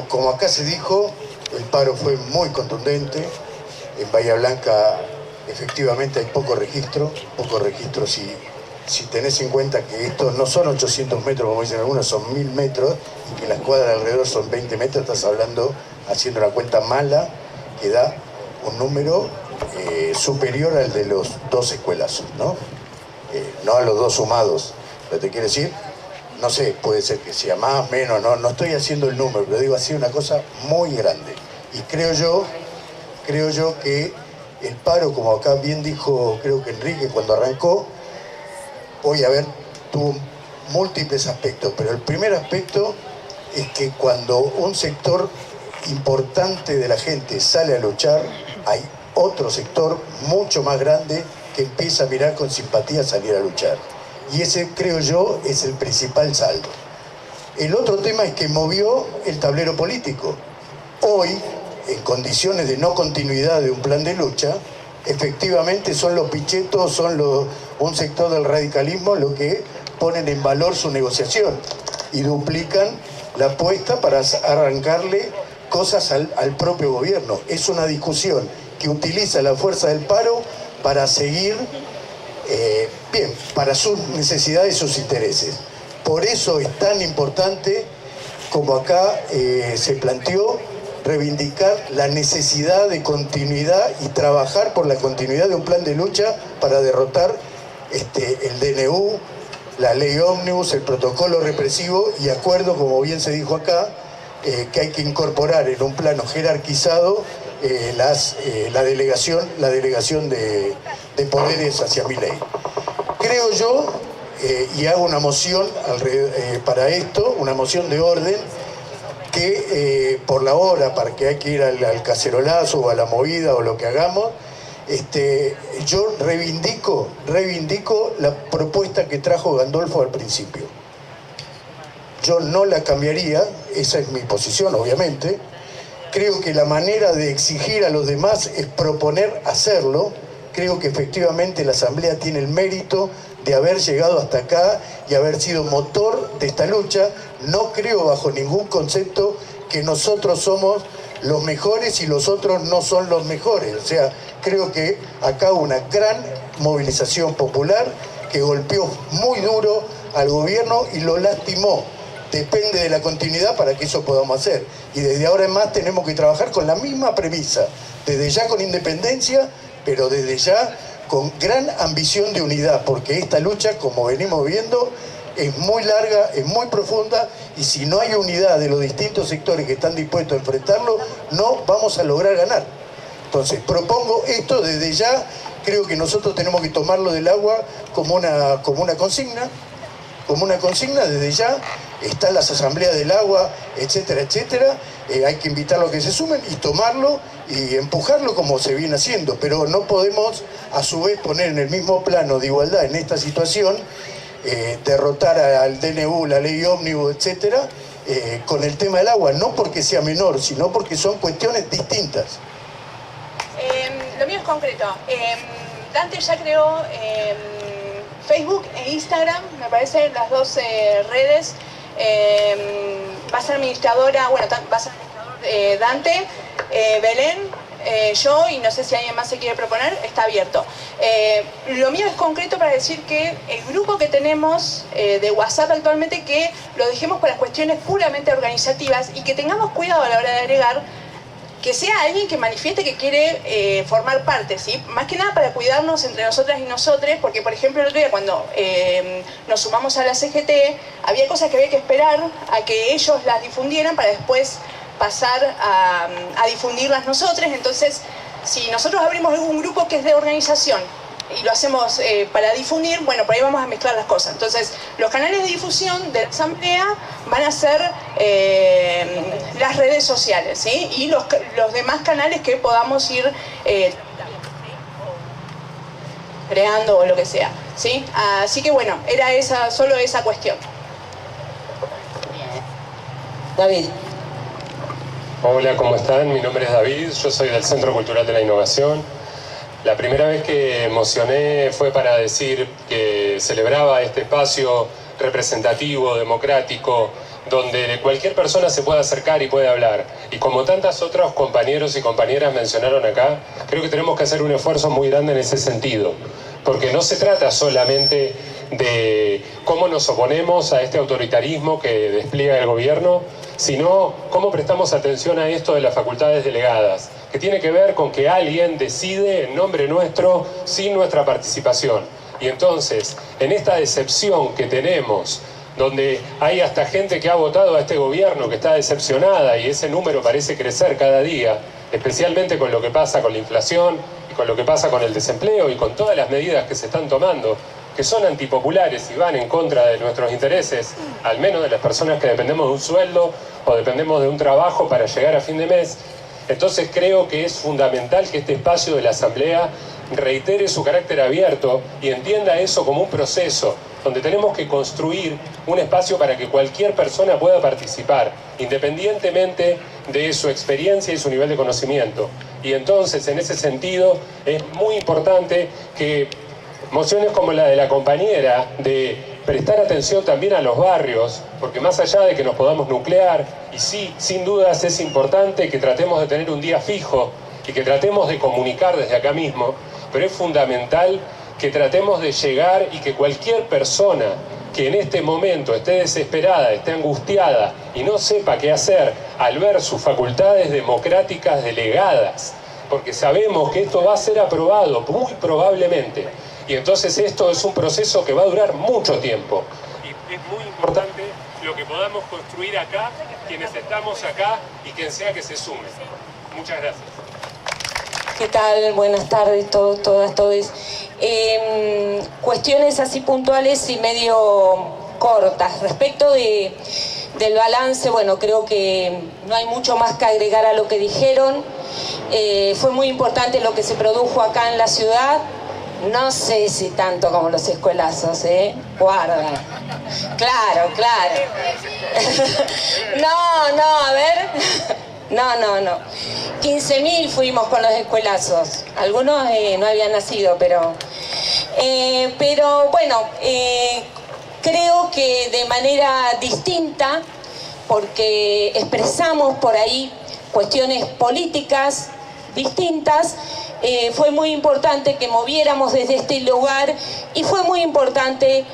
como acá se dijo, el paro fue muy contundente. En Bahía Blanca efectivamente hay poco registro si tenés en cuenta que estos no son 800 metros, como dicen algunos, son 1000 metros, y que las cuadras alrededor son 20 metros, estás hablando, haciendo una cuenta mala, que da un número superior al de los 2 escuelazos, ¿no? No a los 2 sumados. ¿Lo te quiere decir? No sé, puede ser que sea más, menos, no estoy haciendo el número, pero digo, ha sido una cosa muy grande. Y creo yo que el paro, como acá bien dijo, creo que Enrique cuando arrancó, tuvo múltiples aspectos, pero el primer aspecto es que cuando un sector importante de la gente sale a luchar, hay otro sector mucho más grande que empieza a mirar con simpatía salir a luchar. Y ese, creo yo, es el principal saldo. El otro tema es que movió el tablero político. Hoy, en condiciones de no continuidad de un plan de lucha, efectivamente son los pichetos, un sector del radicalismo lo que ponen en valor su negociación y duplican la apuesta para arrancarle cosas al propio gobierno. Es una discusión que utiliza la fuerza del paro para seguir para sus necesidades y sus intereses. Por eso es tan importante, como acá se planteó, reivindicar la necesidad de continuidad y trabajar por la continuidad de un plan de lucha para derrotar el DNU, la ley ómnibus, el protocolo represivo y acuerdo, como bien se dijo acá, que hay que incorporar en un plano jerarquizado la delegación de poderes hacia mi ley. Creo yo, y hago una moción para esto, una moción de orden, que por la hora, para que hay que ir al cacerolazo o a la movida o lo que hagamos, yo reivindico la propuesta que trajo Gandolfo al principio. Yo no la cambiaría, esa es mi posición, obviamente. Creo que la manera de exigir a los demás es proponer hacerlo. Creo que efectivamente la Asamblea tiene el mérito de haber llegado hasta acá y haber sido motor de esta lucha. No creo bajo ningún concepto que nosotros somos los mejores y los otros no son los mejores. O sea, creo que acá hubo una gran movilización popular que golpeó muy duro al gobierno y lo lastimó. Depende de la continuidad para que eso podamos hacer. Y desde ahora en más tenemos que trabajar con la misma premisa, desde ya con independencia, pero desde ya con gran ambición de unidad, porque esta lucha, como venimos viendo, es muy larga, es muy profunda, y si no hay unidad de los distintos sectores que están dispuestos a enfrentarlo, no vamos a lograr ganar. Entonces, propongo esto desde ya. Creo que nosotros tenemos que tomarlo del agua como una consigna, desde ya. Están las asambleas del agua, etcétera, etcétera. Hay que invitarlos a que se sumen y tomarlo y empujarlo como se viene haciendo. Pero no podemos, a su vez, poner en el mismo plano de igualdad en esta situación, derrotar al DNU, la ley ómnibus, etcétera, con el tema del agua. No porque sea menor, sino porque son cuestiones distintas. Lo mío es concreto. Dante ya creó Facebook e Instagram, me parecen las dos redes. Va a ser administradora, bueno, va a ser administrador Dante, Belén, yo, y no sé si alguien más se quiere proponer, está abierto. Lo mío es concreto para decir que el grupo que tenemos de WhatsApp actualmente, que lo dejemos para cuestiones puramente organizativas y que tengamos cuidado a la hora de agregar, que sea alguien que manifieste que quiere formar parte, ¿sí? Más que nada para cuidarnos entre nosotras y nosotres, porque por ejemplo el otro día cuando nos sumamos a la CGT, había cosas que había que esperar a que ellos las difundieran para después pasar a difundirlas nosotros. Entonces, si nosotros abrimos algún grupo que es de organización y lo hacemos para difundir, bueno, por ahí vamos a mezclar las cosas. Entonces, los canales de difusión de la asamblea van a ser las redes sociales, ¿sí? Y los demás canales que podamos ir creando o lo que sea, ¿sí? Así que bueno, era solo esa cuestión. David. Hola, ¿cómo están? Mi nombre es David, yo soy del Centro Cultural de la Innovación. La primera vez que emocioné fue para decir que celebraba este espacio representativo, democrático, donde cualquier persona se puede acercar y puede hablar. Y como tantos otros compañeros y compañeras mencionaron acá, creo que tenemos que hacer un esfuerzo muy grande en ese sentido, porque no se trata solamente de cómo nos oponemos a este autoritarismo que despliega el gobierno, sino cómo prestamos atención a esto de las facultades delegadas, que tiene que ver con que alguien decide en nombre nuestro sin nuestra participación. Y entonces, en esta decepción que tenemos, donde hay hasta gente que ha votado a este gobierno que está decepcionada y ese número parece crecer cada día, especialmente con lo que pasa con la inflación y con lo que pasa con el desempleo y con todas las medidas que se están tomando, que son antipopulares y van en contra de nuestros intereses, al menos de las personas que dependemos de un sueldo o dependemos de un trabajo para llegar a fin de mes. Entonces creo que es fundamental que este espacio de la Asamblea reitere su carácter abierto y entienda eso como un proceso, donde tenemos que construir un espacio para que cualquier persona pueda participar, independientemente de su experiencia y su nivel de conocimiento. Y entonces, en ese sentido, es muy importante que mociones como la de la compañera, de prestar atención también a los barrios, porque más allá de que nos podamos nuclear, y sí, sin dudas es importante que tratemos de tener un día fijo y que tratemos de comunicar desde acá mismo, pero es fundamental que tratemos de llegar y que cualquier persona que en este momento esté desesperada, esté angustiada y no sepa qué hacer al ver sus facultades democráticas delegadas, porque sabemos que esto va a ser aprobado muy probablemente, y entonces esto es un proceso que va a durar mucho tiempo. Y es muy importante lo que podamos construir acá, quienes estamos acá y quien sea que se sume. Muchas gracias. ¿Qué tal? Buenas tardes, todas, todes. Cuestiones así puntuales y medio cortas. Respecto del balance, bueno, creo que no hay mucho más que agregar a lo que dijeron. Fue muy importante lo que se produjo acá en la ciudad. No sé si tanto como los escuelazos, Guarda. Claro. No, a ver. No. 15.000 fuimos con los escuelazos. Algunos no habían nacido, pero bueno, creo que de manera distinta, porque expresamos por ahí cuestiones políticas distintas, fue muy importante que moviéramos desde este lugar y fue muy importante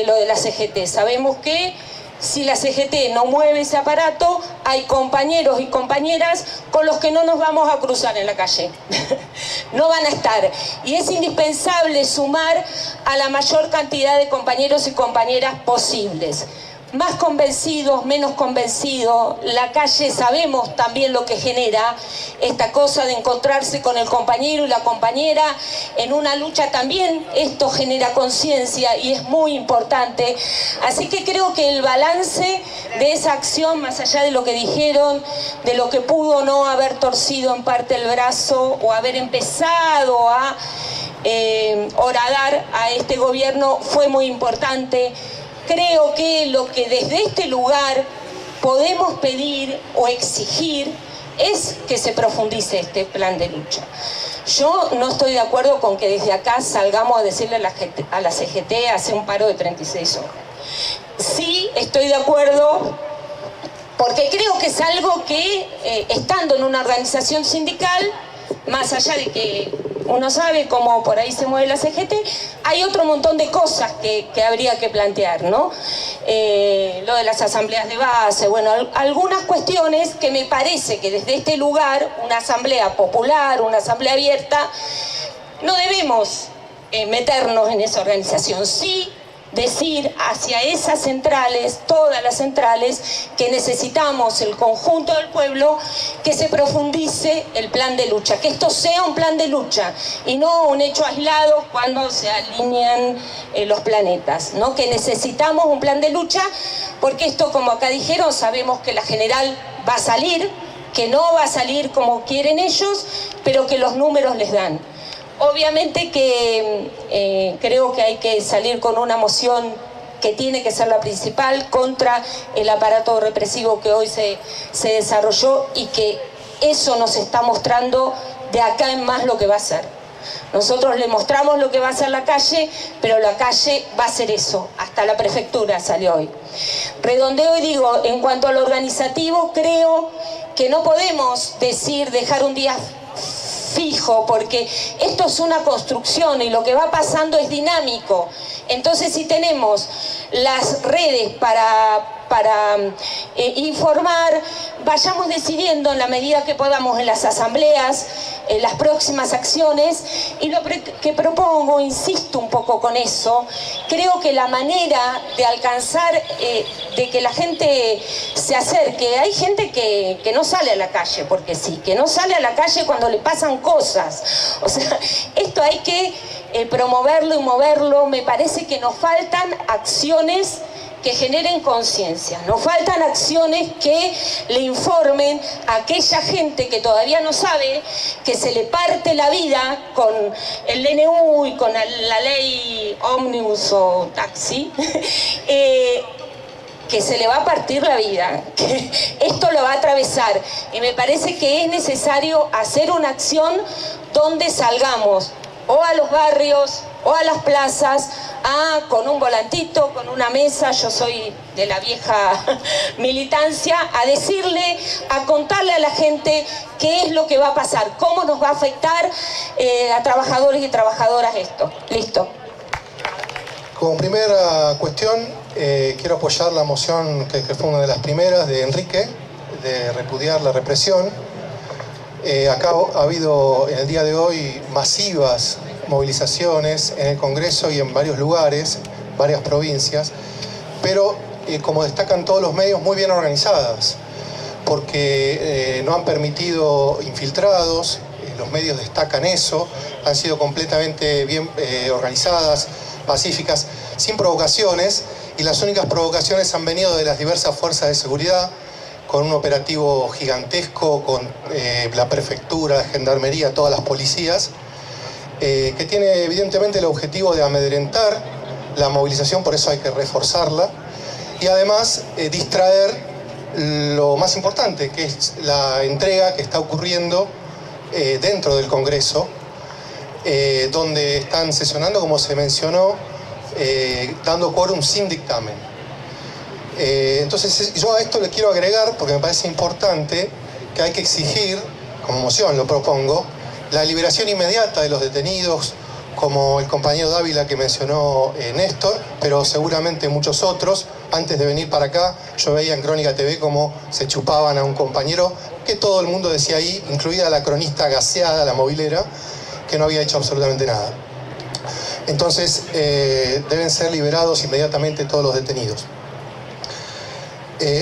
lo de la CGT. Sabemos que si la CGT no mueve ese aparato, hay compañeros y compañeras con los que no nos vamos a cruzar en la calle. No van a estar. Y es indispensable sumar a la mayor cantidad de compañeros y compañeras posibles. Más convencidos, menos convencidos, la calle sabemos también lo que genera esta cosa de encontrarse con el compañero y la compañera en una lucha también. Esto genera conciencia y es muy importante. Así que creo que el balance de esa acción, más allá de lo que dijeron, de lo que pudo no haber torcido en parte el brazo o haber empezado a horadar a este gobierno, fue muy importante. Creo que lo que desde este lugar podemos pedir o exigir es que se profundice este plan de lucha. Yo no estoy de acuerdo con que desde acá salgamos a decirle a la CGT hacer un paro de 36 horas. Sí estoy de acuerdo porque creo que es algo que, estando en una organización sindical, más allá de que uno sabe cómo por ahí se mueve la CGT, hay otro montón de cosas que habría que plantear, ¿no? Lo de las asambleas de base, bueno, algunas cuestiones que me parece que desde este lugar, una asamblea popular, una asamblea abierta, no debemos meternos en esa organización. Sí decir hacia esas centrales, todas las centrales, que necesitamos el conjunto del pueblo, que se profundice el plan de lucha, que esto sea un plan de lucha y no un hecho aislado cuando se alinean los planetas, ¿no? Que necesitamos un plan de lucha porque esto, como acá dijeron, sabemos que la general va a salir, que no va a salir como quieren ellos, pero que los números les dan. Obviamente que creo que hay que salir con una moción que tiene que ser la principal contra el aparato represivo que hoy se desarrolló y que eso nos está mostrando de acá en más lo que va a ser. Nosotros le mostramos lo que va a ser la calle, pero la calle va a ser eso. Hasta la prefectura salió hoy. Redondeo y digo, en cuanto a lo organizativo, creo que no podemos dejar un día fijo, porque esto es una construcción y lo que va pasando es dinámico. Entonces, si tenemos las redes para informar, vayamos decidiendo en la medida que podamos en las asambleas las próximas acciones. Y lo que propongo, insisto un poco con eso, creo que la manera de alcanzar, de que la gente se acerque, hay gente que no sale a la calle porque sí, que no sale a la calle cuando le pasan cosas. O sea, esto hay que promoverlo y moverlo. Me parece que nos faltan acciones que generen conciencia, nos faltan acciones que le informen a aquella gente que todavía no sabe que se le parte la vida con el DNU y con la ley ómnibus o taxi, que se le va a partir la vida, que esto lo va a atravesar. Y me parece que es necesario hacer una acción donde salgamos o a los barrios o a las plazas, con un volantito, con una mesa, yo soy de la vieja militancia, a decirle, a contarle a la gente qué es lo que va a pasar, cómo nos va a afectar a trabajadores y trabajadoras esto. Listo. Como primera cuestión, quiero apoyar la moción que fue una de las primeras de Enrique, de repudiar la represión. Acá ha habido en el día de hoy masivas movilizaciones en el Congreso y en varios lugares, varias provincias, pero como destacan todos los medios, muy bien organizadas, porque no han permitido infiltrados, los medios destacan eso, han sido completamente bien organizadas, pacíficas, sin provocaciones, y las únicas provocaciones han venido de las diversas fuerzas de seguridad, con un operativo gigantesco, con la prefectura, la gendarmería, todas las policías, que tiene evidentemente el objetivo de amedrentar la movilización, por eso hay que reforzarla, y además distraer lo más importante, que es la entrega que está ocurriendo dentro del Congreso, donde están sesionando, como se mencionó, dando quórum sin dictamen. Entonces yo a esto le quiero agregar, porque me parece importante, que hay que exigir, como moción lo propongo, la liberación inmediata de los detenidos, como el compañero Dávila que mencionó Néstor, pero seguramente muchos otros. Antes de venir para acá, yo veía en Crónica TV cómo se chupaban a un compañero, que todo el mundo decía ahí, incluida la cronista gaseada, la movilera, que no había hecho absolutamente nada. Entonces, deben ser liberados inmediatamente todos los detenidos.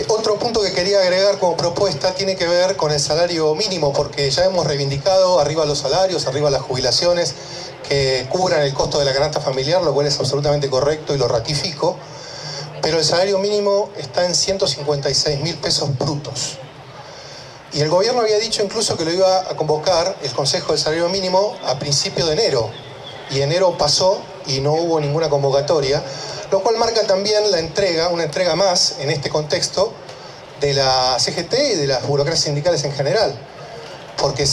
Otro punto que quería agregar como propuesta tiene que ver con el salario mínimo, porque ya hemos reivindicado arriba los salarios, arriba las jubilaciones, que cubran el costo de la canasta familiar, lo cual es absolutamente correcto y lo ratifico, pero el salario mínimo está en 156.000 pesos brutos. Y el gobierno había dicho incluso que lo iba a convocar, el Consejo del Salario Mínimo, a principio de enero, y enero pasó y no hubo ninguna convocatoria, lo cual marca también la entrega, una entrega más en este contexto, de la CGT y de las burocracias sindicales en general, porque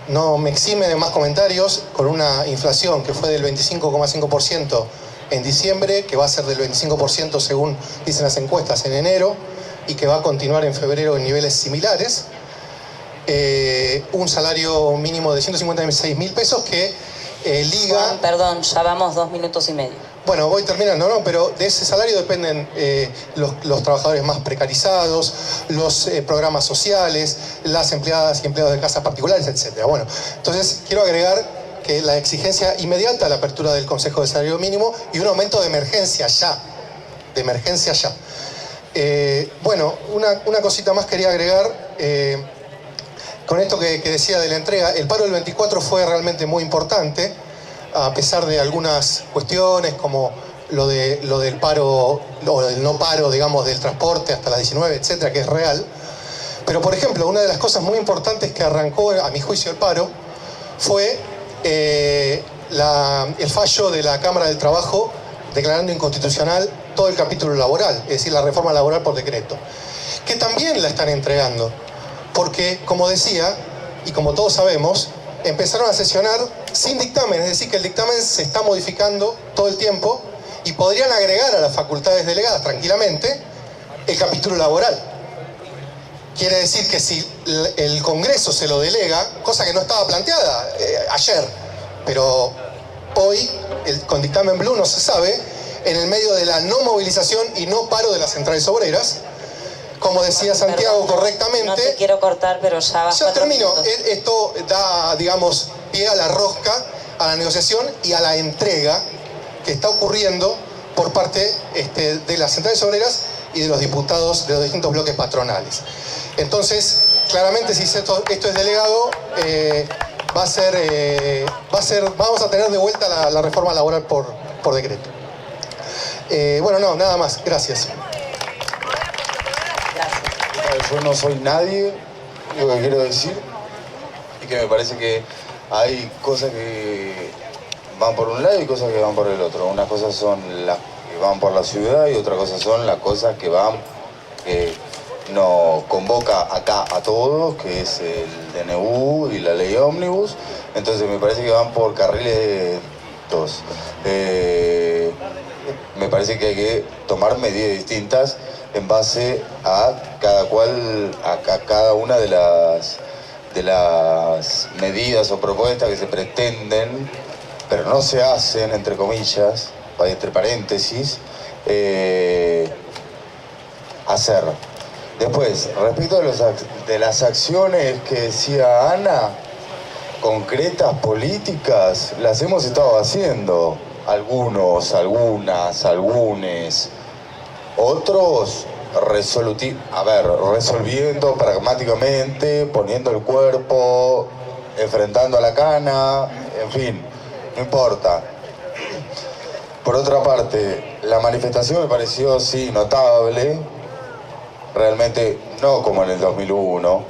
no me exime de más comentarios con una inflación que fue del 25,5% en diciembre, que va a ser del 25% según dicen las encuestas en enero, y que va a continuar en febrero en niveles similares. Un salario mínimo de 156.000 pesos que liga... Juan, perdón, ya vamos 2 minutos y medio. Bueno, voy terminando, ¿no? Pero de ese salario dependen los trabajadores más precarizados, los programas sociales, las empleadas y empleados de casas particulares, etc. Bueno, entonces quiero agregar que la exigencia inmediata, la apertura del Consejo de Salario Mínimo y un aumento de emergencia ya. De emergencia ya. Bueno, una cosita más quería agregar. Con esto que decía de la entrega, el paro del 24 fue realmente muy importante, a pesar de algunas cuestiones como lo del paro, o del no paro, digamos, del transporte hasta las 19, etcétera, que es real. Pero, por ejemplo, una de las cosas muy importantes que arrancó, a mi juicio, el paro, fue el fallo de la Cámara del Trabajo declarando inconstitucional todo el capítulo laboral, es decir, la reforma laboral por decreto, que también la están entregando. Porque, como decía, y como todos sabemos, empezaron a sesionar sin dictamen, es decir, que el dictamen se está modificando todo el tiempo y podrían agregar a las facultades delegadas tranquilamente el capítulo laboral. Quiere decir que si el Congreso se lo delega, cosa que no estaba planteada ayer, pero hoy, con dictamen blue no se sabe, en el medio de la no movilización y no paro de las centrales obreras, como decía Santiago correctamente... No te quiero cortar, pero ya vas. Ya termino. Esto da, digamos, pie a la rosca, a la negociación y a la entrega que está ocurriendo por parte de las centrales obreras y de los diputados de los distintos bloques patronales. Entonces, claramente, si esto es delegado, vamos a tener de vuelta la reforma laboral por decreto. Bueno, no, nada más. Gracias. Yo no soy nadie, lo que quiero decir, y que me parece que hay cosas que van por un lado y cosas que van por el otro. Unas cosas son las que van por la ciudad y otras cosas son las cosas que nos convoca acá a todos, que es el DNU y la ley ómnibus. Entonces me parece que van por carriles dos. Me parece que hay que tomar medidas distintas en base a cada una de las medidas o propuestas que se pretenden, pero no se hacen, entre comillas, entre paréntesis, hacer. Después, respecto de las acciones que decía Ana, concretas, políticas, las hemos estado haciendo. Algunos, algunas, algunes. Otros resolviendo pragmáticamente, poniendo el cuerpo, enfrentando a la cana, en fin, no importa. Por otra parte, la manifestación me pareció, sí, notable, realmente no como en el 2001,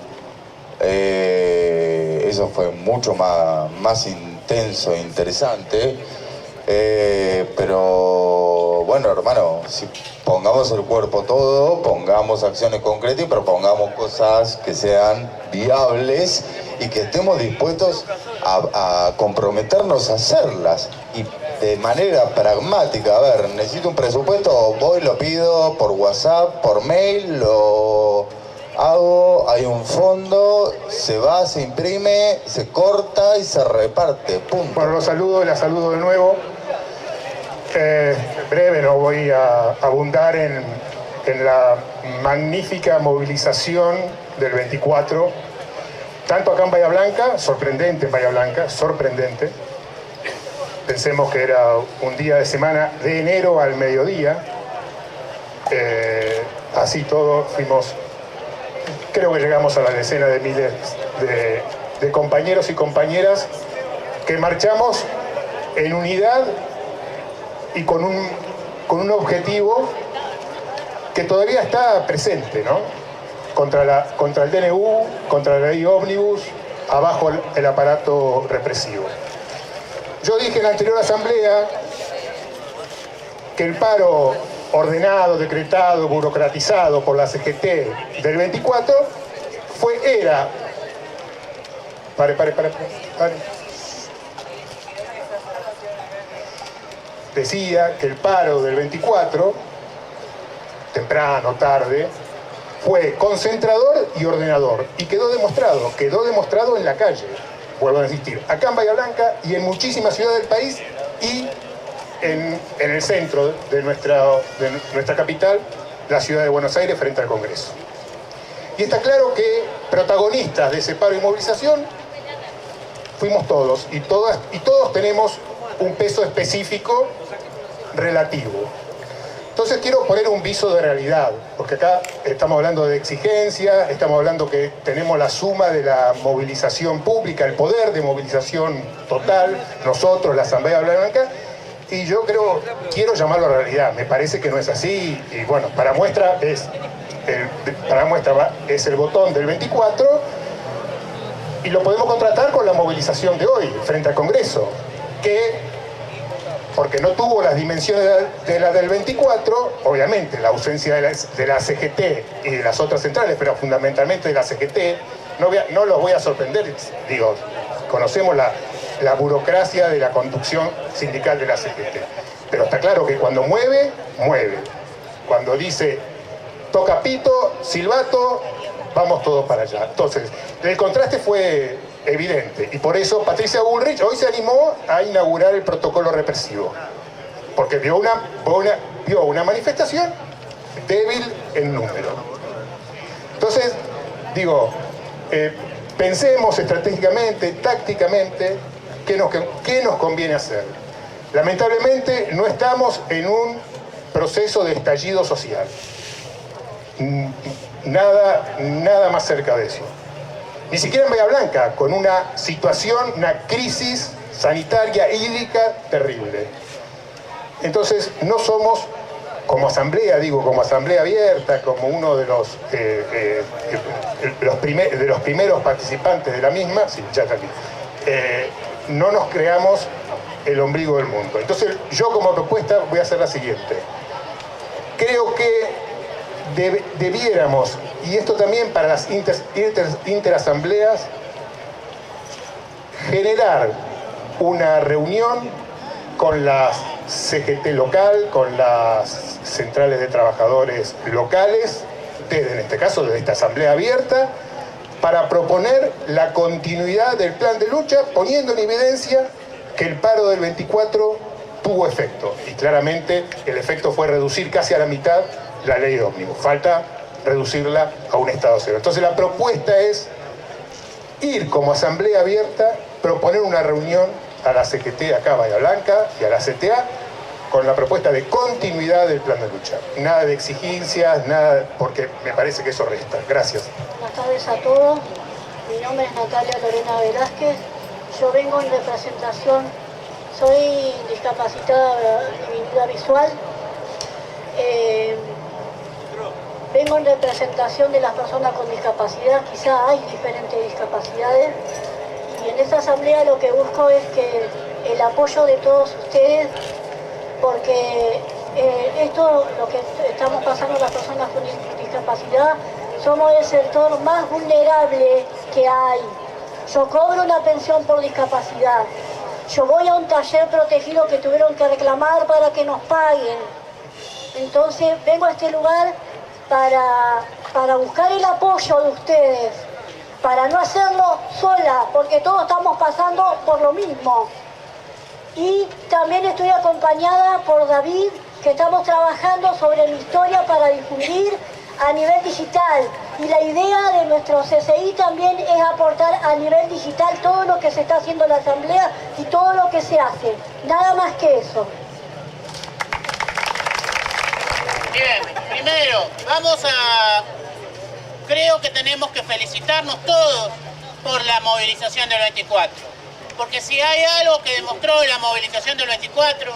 eso fue mucho más intenso e interesante, pero bueno, hermano, si pongamos el cuerpo todo, pongamos acciones concretas y propongamos cosas que sean viables y que estemos dispuestos a comprometernos a hacerlas y de manera pragmática. A ver, necesito un presupuesto, voy, lo pido por WhatsApp, por mail, lo hago, hay un fondo, se va, se imprime, se corta y se reparte, punto. Bueno, los saludo, la saludo de nuevo. Breve, no voy a abundar en la magnífica movilización del 24, tanto acá en Bahía Blanca, sorprendente en Bahía Blanca, sorprendente. Pensemos que era un día de semana de enero al mediodía, así todo fuimos, creo que llegamos a la decena de miles de compañeros y compañeras que marchamos en unidad y con un objetivo que todavía está presente, ¿no? Contra el DNU, contra la ley ómnibus, abajo el aparato represivo. Yo dije en la anterior asamblea que el paro ordenado, decretado, burocratizado por la CGT del 24, decía que el paro del 24, temprano, tarde, fue concentrador y ordenador. Y quedó demostrado en la calle, vuelvo a insistir, acá en Bahía Blanca y en muchísimas ciudades del país y en el centro de nuestra capital, la ciudad de Buenos Aires, frente al Congreso. Y está claro que protagonistas de ese paro y movilización fuimos todos, y todos tenemos un peso específico relativo. Entonces quiero poner un viso de realidad, porque acá estamos hablando de exigencia, estamos hablando que tenemos la suma de la movilización pública, el poder de movilización total, nosotros, la Asamblea Blanca, y yo quiero llamarlo a realidad. Me parece que no es así, y bueno, para muestra es el botón del 24, y lo podemos contrastar con la movilización de hoy, frente al Congreso, porque no tuvo las dimensiones de la del 24, obviamente la ausencia de la CGT y de las otras centrales, pero fundamentalmente de la CGT, no los voy a sorprender, digo, conocemos la burocracia de la conducción sindical de la CGT, pero está claro que cuando mueve, cuando dice toca pito, silbato, vamos todos para allá. Entonces, el contraste fue evidente, y por eso Patricia Bullrich hoy se animó a inaugurar el protocolo represivo, porque vio una manifestación débil en número. Entonces, digo, pensemos estratégicamente, tácticamente, qué nos conviene hacer. Lamentablemente no estamos en un proceso de estallido social, nada más cerca de eso. Ni siquiera en Bahía Blanca, con una situación, una crisis sanitaria hídrica terrible. Entonces, no somos, como asamblea, como asamblea abierta, como uno de los primeros participantes de la misma, sí, ya está aquí, no nos creamos el ombligo del mundo. Entonces, yo como propuesta voy a hacer la siguiente. Creo que debiéramos, y esto también para las interasambleas, generar una reunión con la CGT local, con las centrales de trabajadores locales, en este caso desde esta asamblea abierta, para proponer la continuidad del plan de lucha, poniendo en evidencia que el paro del 24 tuvo efecto, y claramente el efecto fue reducir casi a la mitad la ley de ómnibus, falta reducirla a un estado cero. Entonces la propuesta es ir como asamblea abierta, proponer una reunión a la CGT acá, Bahía Blanca, y a la CTA, con la propuesta de continuidad del plan de lucha. Nada de exigencias, nada, porque me parece que eso resta. Gracias. Buenas tardes a todos. Mi nombre es Natalia Lorena Velázquez. Yo vengo en representación, soy discapacitada de vida visual. Vengo en representación de las personas con discapacidad, quizá hay diferentes discapacidades, y en esta asamblea lo que busco es que el apoyo de todos ustedes, porque esto, lo que estamos pasando las personas con discapacidad, somos el sector más vulnerable que hay. Yo cobro una pensión por discapacidad, yo voy a un taller protegido que tuvieron que reclamar para que nos paguen. Entonces vengo a este lugar para buscar el apoyo de ustedes, para no hacerlo sola, porque todos estamos pasando por lo mismo. Y también estoy acompañada por David, que estamos trabajando sobre mi historia para difundir a nivel digital. Y la idea de nuestro CCI también es aportar a nivel digital todo lo que se está haciendo en la Asamblea y todo lo que se hace. Nada más que eso. Bien, primero, creo que tenemos que felicitarnos todos por la movilización del 24. Porque si hay algo que demostró la movilización del 24,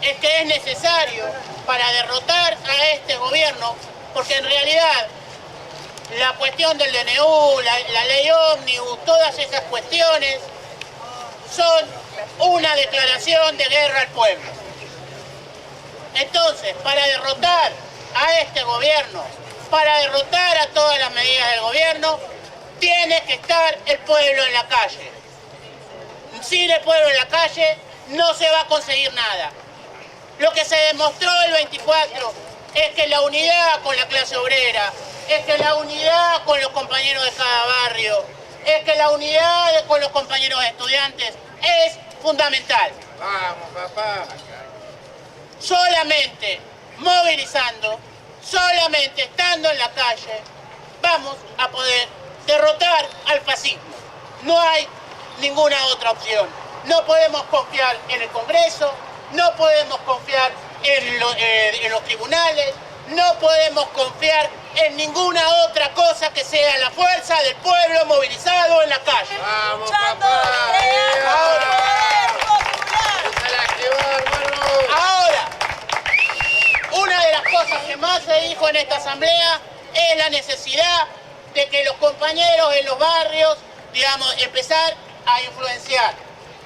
es que es necesario para derrotar a este gobierno, porque en realidad la cuestión del DNU, la ley ómnibus, todas esas cuestiones son una declaración de guerra al pueblo. Entonces, para derrotar a este gobierno, para derrotar a todas las medidas del gobierno, tiene que estar el pueblo en la calle. Sin el pueblo en la calle no se va a conseguir nada. Lo que se demostró el 24 es que la unidad con la clase obrera, es que la unidad con los compañeros de cada barrio, es que la unidad con los compañeros estudiantes es fundamental. Vamos, papá. Solamente movilizando, solamente estando en la calle, vamos a poder derrotar al fascismo. No hay ninguna otra opción. No podemos confiar en el Congreso, no podemos confiar en los tribunales, no podemos confiar en ninguna otra cosa que sea la fuerza del pueblo movilizado en la calle. ¡Vamos, papá! Ahora, una de las cosas que más se dijo en esta asamblea es la necesidad de que los compañeros en los barrios, digamos, empezar a influenciar,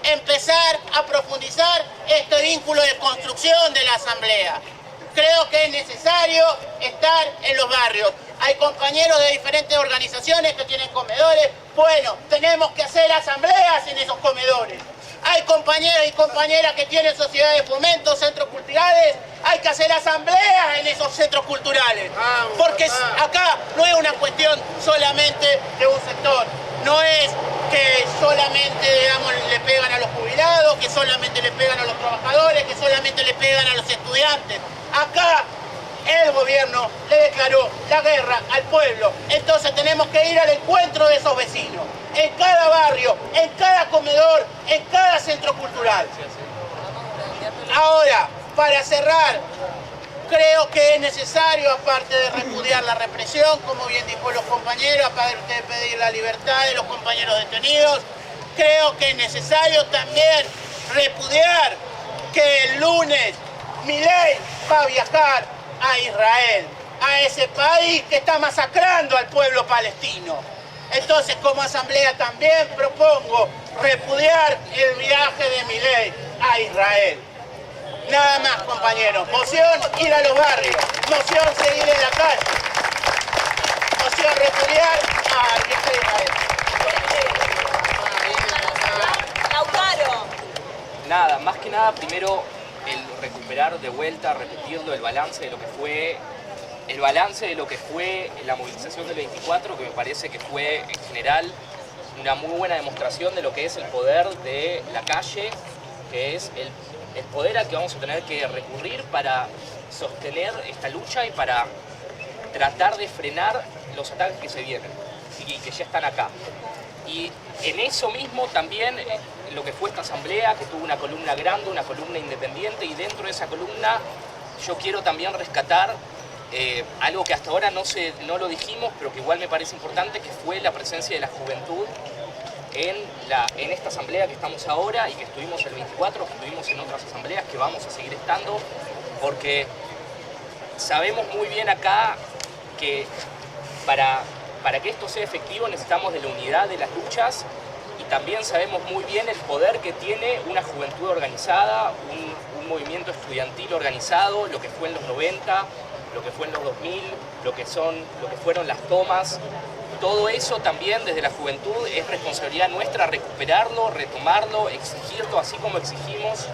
empezar a profundizar este vínculo de construcción de la asamblea. Creo que es necesario estar en los barrios. Hay compañeros de diferentes organizaciones que tienen comedores. Bueno, tenemos que hacer asambleas en esos comedores. Hay compañeros y compañeras que tienen sociedades de fomento, centros culturales. Hay que hacer asambleas en esos centros culturales. Porque acá no es una cuestión solamente de un sector. No es que solamente, digamos, le pegan a los jubilados, que solamente le pegan a los trabajadores, que solamente le pegan a los estudiantes. Acá el gobierno le declaró la guerra al pueblo. Entonces tenemos que ir al encuentro de esos vecinos. En cada barrio, en cada comedor, en cada centro cultural. Ahora, para cerrar, creo que es necesario, aparte de repudiar la represión, como bien dijo los compañeros, aparte de pedir la libertad de los compañeros detenidos, creo que es necesario también repudiar que el lunes Milei va a viajar a Israel, a ese país que está masacrando al pueblo palestino. Entonces, como asamblea también propongo repudiar el viaje de Milei a Israel. Nada más, compañeros. Moción, ir a los barrios. Moción, seguir en la calle. Moción, repudiar al viaje de Israel. Nada, más que nada, primero el recuperar de vuelta, repetirlo, el balance de lo que fue la movilización del 24, que me parece que fue en general una muy buena demostración de lo que es el poder de la calle, que es el poder al que vamos a tener que recurrir para sostener esta lucha y para tratar de frenar los ataques que se vienen y que ya están acá. Y en eso mismo también lo que fue esta asamblea, que tuvo una columna grande, una columna independiente, y dentro de esa columna yo quiero también rescatar algo que hasta ahora no lo dijimos, pero que igual me parece importante, que fue la presencia de la juventud en esta asamblea que estamos ahora y que estuvimos el 24, que estuvimos en otras asambleas, que vamos a seguir estando, porque sabemos muy bien acá que para que esto sea efectivo necesitamos de la unidad de las luchas, y también sabemos muy bien el poder que tiene una juventud organizada, un movimiento estudiantil organizado, lo que fue en los 90, lo que fue en los 2000, lo que fueron las tomas. Todo eso también desde la juventud es responsabilidad nuestra recuperarlo, retomarlo, exigirlo, así como exigimos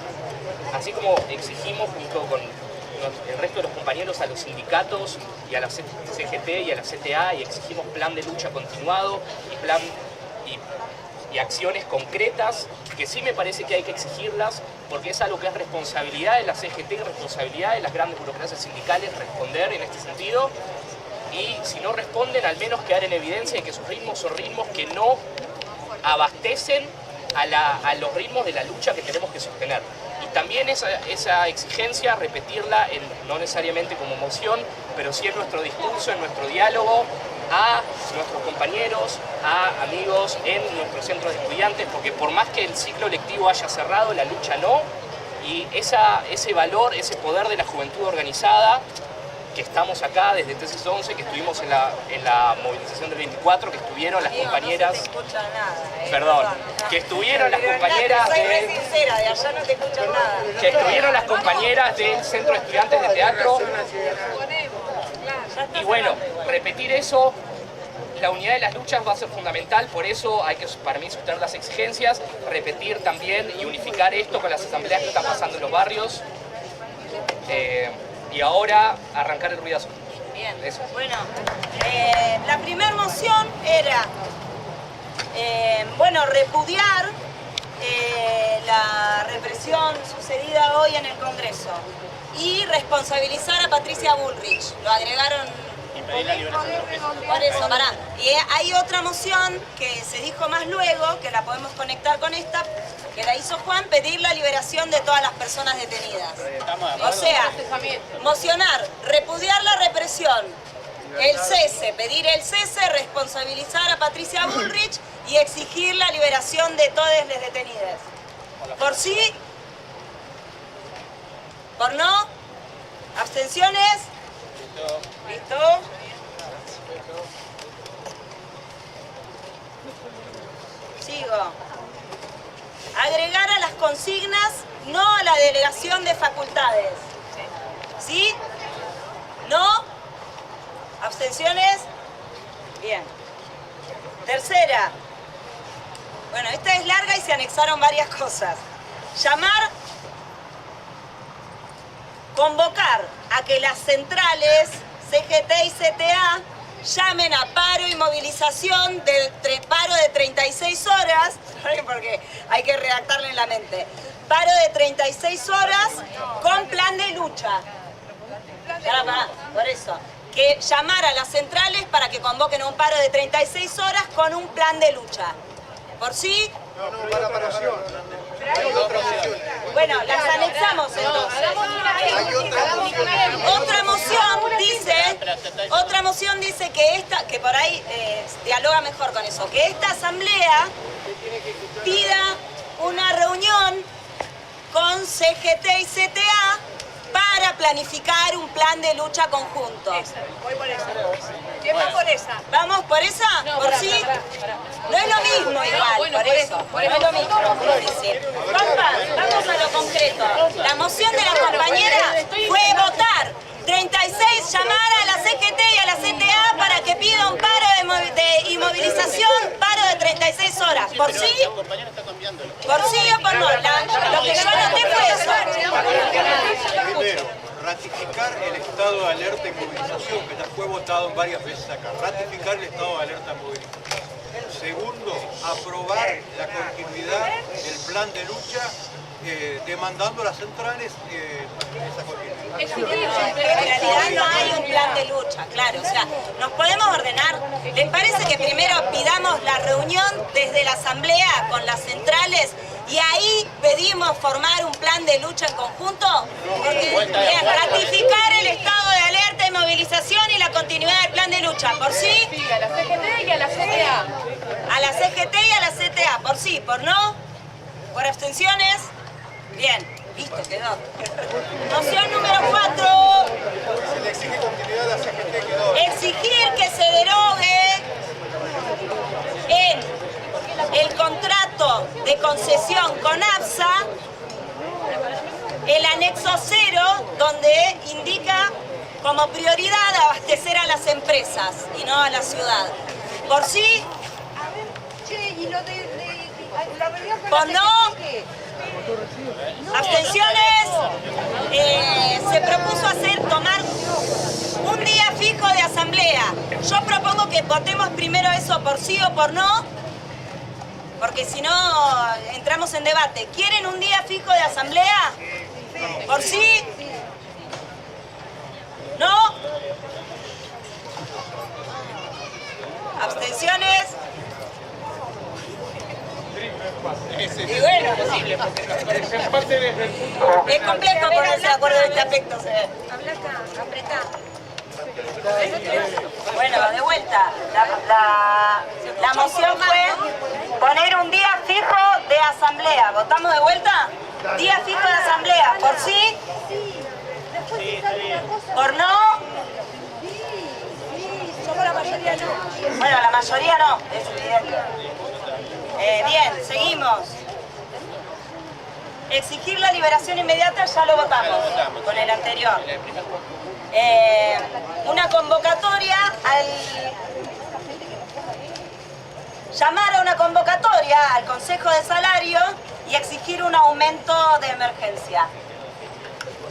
junto con el resto de los compañeros a los sindicatos y a la CGT y a la CTA, y exigimos plan de lucha continuado y acciones concretas, que sí me parece que hay que exigirlas, porque es algo que es responsabilidad de la CGT y responsabilidad de las grandes burocracias sindicales responder en este sentido, y si no responden, al menos quedar en evidencia de que sus ritmos son ritmos que no abastecen a los ritmos de la lucha que tenemos que sostener. Y también esa exigencia, repetirla, no necesariamente como moción, pero sí en nuestro discurso, en nuestro diálogo, a nuestros compañeros, a amigos en nuestros centros de estudiantes, porque por más que el ciclo lectivo haya cerrado, la lucha no, y ese valor, ese poder de la juventud organizada que estamos acá desde Tesis 11, que estuvimos en la movilización del 24, que estuvieron las compañeras... No se escucha nada, Perdón, que estuvieron las compañeras soy re sincera, de allá no te escuchan nada. que estuvieron las compañeras del Centro de Estudiantes de Teatro. Y bueno, repetir eso, la unidad de las luchas va a ser fundamental, por eso hay que, para mí, sostener las exigencias, repetir también y unificar esto con las asambleas que están pasando en los barrios. Y ahora arrancar el ruidazo. Bien, eso. Bueno, la primera moción era, repudiar la represión sucedida hoy en el Congreso y responsabilizar a Patricia Bullrich. Lo agregaron... Por eso, pará. Y hay otra moción que se dijo más luego, que la podemos conectar con esta, que la hizo Juan, pedir la liberación de todas las personas detenidas. O sea, mocionar, repudiar la represión, el cese, pedir el cese, responsabilizar a Patricia Bullrich y exigir la liberación de todas las detenidas. ¿Por sí? ¿Por no? ¿Abstenciones? ¿Listo? Sigo. Agregar a las consignas no a la delegación de facultades. ¿Sí? ¿No? ¿Abstenciones? Bien. Tercera. Bueno, esta es larga y se anexaron varias cosas. Convocar a que las centrales CGT y CTA llamen a paro y movilización del paro de 36 horas, porque hay que redactarlo en la mente, paro de 36 horas con plan de lucha. Por eso, que llamar a las centrales para que convoquen un paro de 36 horas con un plan de lucha. ¿Por sí? No, para operación. Bueno, las anexamos entonces. Otra moción dice que por ahí dialoga mejor con eso, que esta asamblea pida una reunión con CGT y CTA para planificar un plan de lucha conjunto. Voy por esa. ¿Quién va por esa? ¿Vamos por esa? No, ¿Por sí? No es lo mismo igual, por eso. No es lo mismo, quiero decir. Vamos a lo concreto. La moción de la compañera fue votar 36, llamar a la CGT y a la CTA para que pida un paro y movilización, paro de 36 horas. ¿Por sí? ¿Por sí o por no? Lo que yo anoté fue eso. Primero, ratificar el estado de alerta y movilización, que ya fue votado varias veces acá. Ratificar el estado de alerta y movilización. Segundo, aprobar la continuidad del plan de lucha, demandando a las centrales esa continuidad. En realidad no hay un plan de lucha, claro. O sea, nos podemos ordenar. ¿Les parece que primero pidamos la reunión desde la asamblea con las centrales y ahí pedimos formar un plan de lucha en conjunto? Bien, ratificar el estado de alerta y movilización y la continuidad del plan de lucha. ¿Por sí? Sí, a la CGT y a la CTA. A la CGT y a la CTA. ¿Por sí? ¿Por no? ¿Por abstenciones? Bien, listo, quedó. Moción número 4. Se le exige continuidad a la CGT, quedó. Exigir que se derogue en el contrato de concesión con APSA el anexo 0, donde indica como prioridad abastecer a las empresas y no a la ciudad. ¿Por sí? ¿Por no? ¿Abstenciones? Se propuso tomar un día fijo de asamblea. Yo propongo que votemos primero eso por sí o por no, porque si no entramos en debate. ¿Quieren un día fijo de asamblea? ¿Por sí? ¿No? ¿Abstenciones? Y bueno, es complejo ponerse de acuerdo en este aspecto. Bueno, de vuelta. La moción fue poner un día fijo de asamblea. ¿Votamos de vuelta? Día fijo de asamblea. ¿Por sí? ¿Por no? Bueno, la mayoría no, es evidente. Bien, seguimos. Exigir la liberación inmediata ya lo votamos con el anterior. Una convocatoria llamar a una convocatoria al Consejo de Salario y exigir un aumento de emergencia.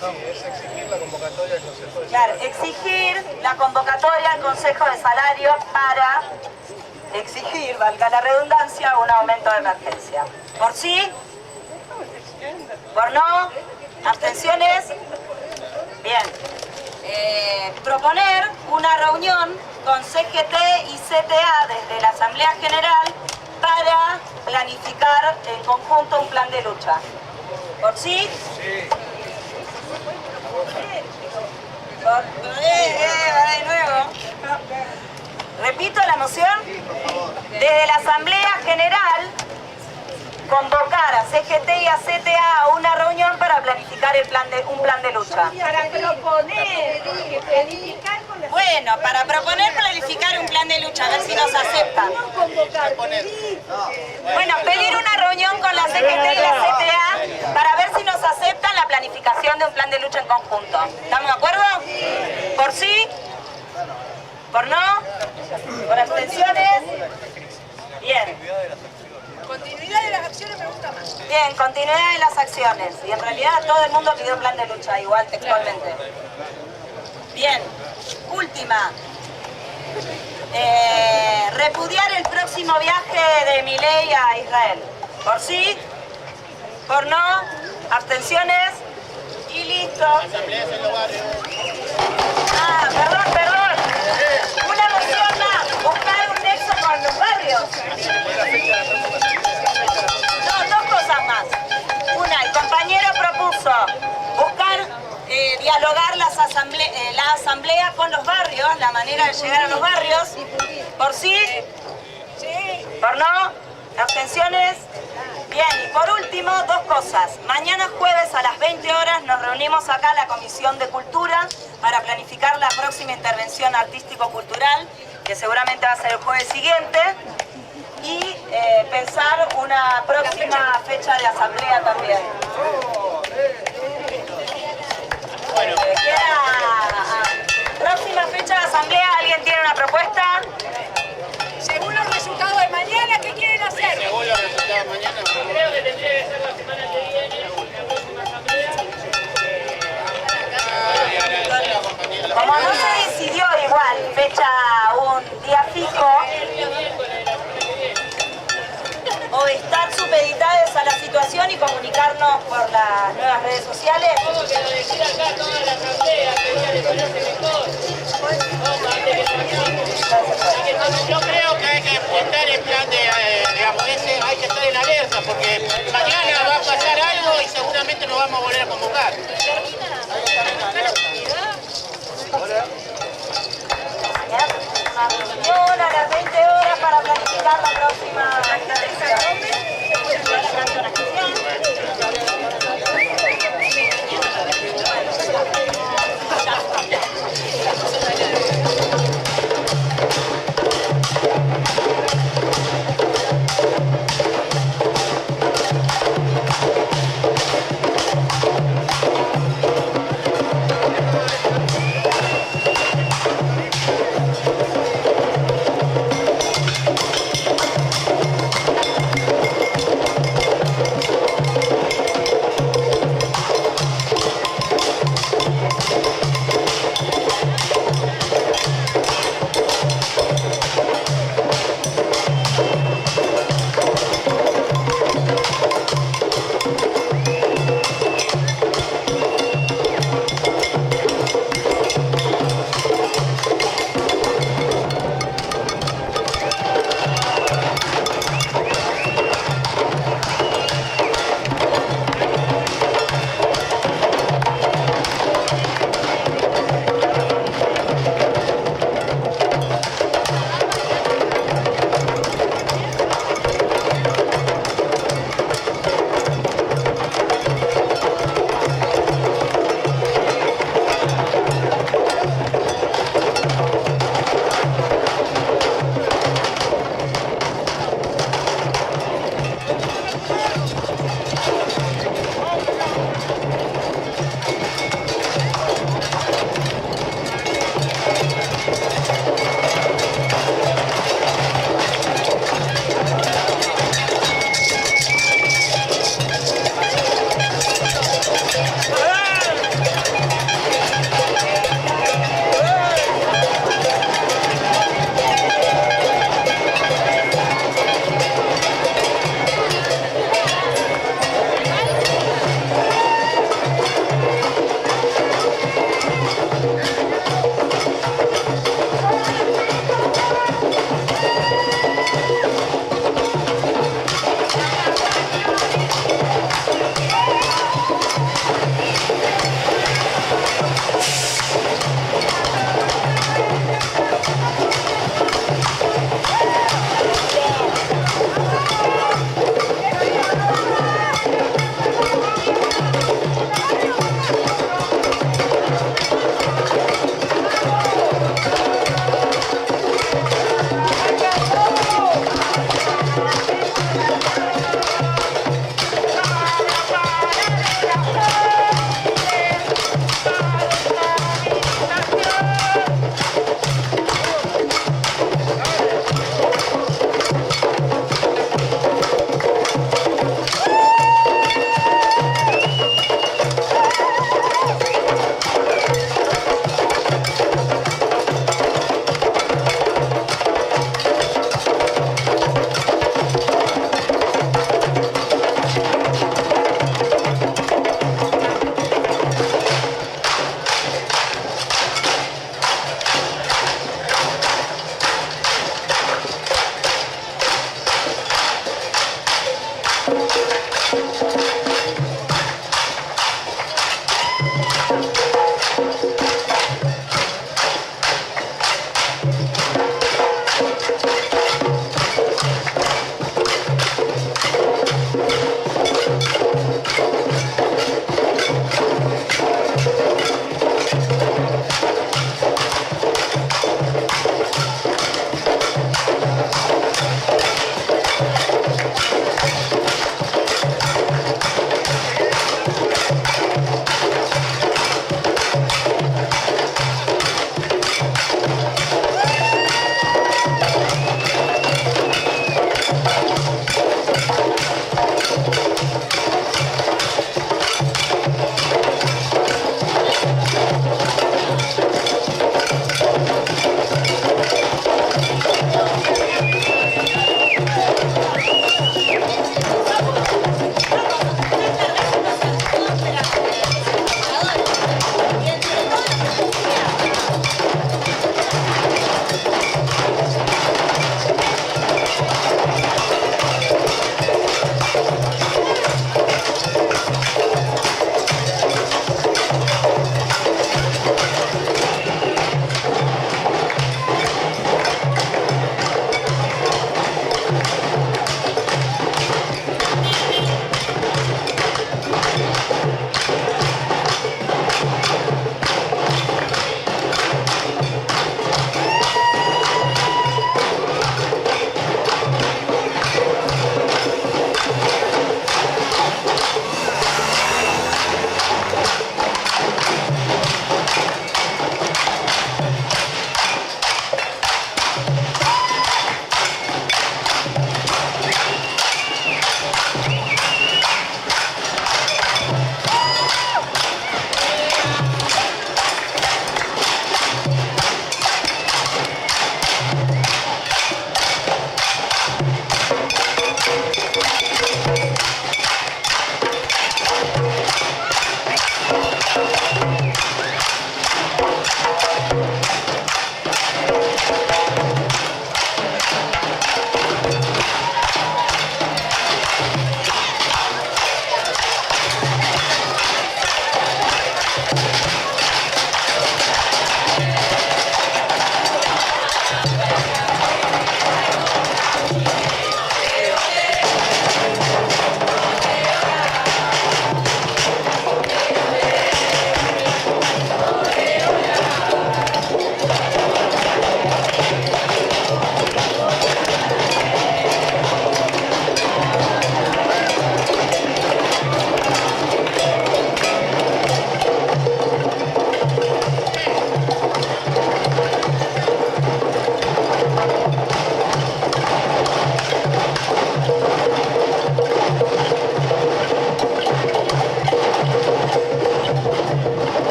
Sí, es exigir la convocatoria al Consejo de Salario. Claro, exigir la convocatoria al Consejo de Salario para exigir, valga la redundancia, un aumento de emergencia. ¿Por sí? ¿Por no? ¿Abstenciones? Bien. Proponer una reunión con CGT y CTA desde la Asamblea General para planificar en conjunto un plan de lucha. ¿Por sí? Sí. De nuevo. Repito la moción. Desde la Asamblea General convocar a CGT y a CTA a una reunión para planificar un plan de lucha. Para proponer, planificar con la... Bueno, para proponer planificar un plan de lucha, a ver si nos aceptan. Bueno, pedir una reunión con la CGT y la CTA para ver si nos aceptan la planificación de un plan de lucha en conjunto. ¿Estamos de acuerdo? ¿Por sí? ¿Por no? ¿Por abstenciones? Bien. Continuidad de las acciones me gusta más. Bien, continuidad de las acciones. Y en realidad todo el mundo pidió plan de lucha, igual textualmente. Bien, última. Repudiar el próximo viaje de Milei a Israel. ¿Por sí? ¿Por no? ¿Abstenciones? Y listo. Ah, perdón. Una moción más. Buscar un nexo con los barrios. No, dos cosas más. Una, el compañero propuso buscar dialogar la asamblea con los barrios, la manera de llegar a los barrios. ¿Por sí? Sí. ¿Por no? ¿Abstenciones? Bien, y por último, dos cosas. Mañana jueves a las 20 horas nos reunimos acá en la Comisión de Cultura para planificar la próxima intervención artístico-cultural, que seguramente va a ser el jueves siguiente, y pensar una próxima fecha de asamblea también. Bueno, próxima fecha de asamblea, ¿alguien tiene una propuesta? Según los resultados de mañana, ¿qué quieren hacer? Según los resultados de mañana, Creo que tendría que ser la semana que viene, la próxima asamblea. Como no se decidió igual fecha, un día fijo, o estar supeditados a la situación y comunicarnos por las nuevas redes sociales. Como que lo decida acá toda la asamblea, que ella le conoce mejor. yo creo que hay que estar en plan de, hay que estar en alerta, porque mañana va a pasar algo y seguramente nos vamos a volver a convocar. Una reunión a las 20 horas para planificar la próxima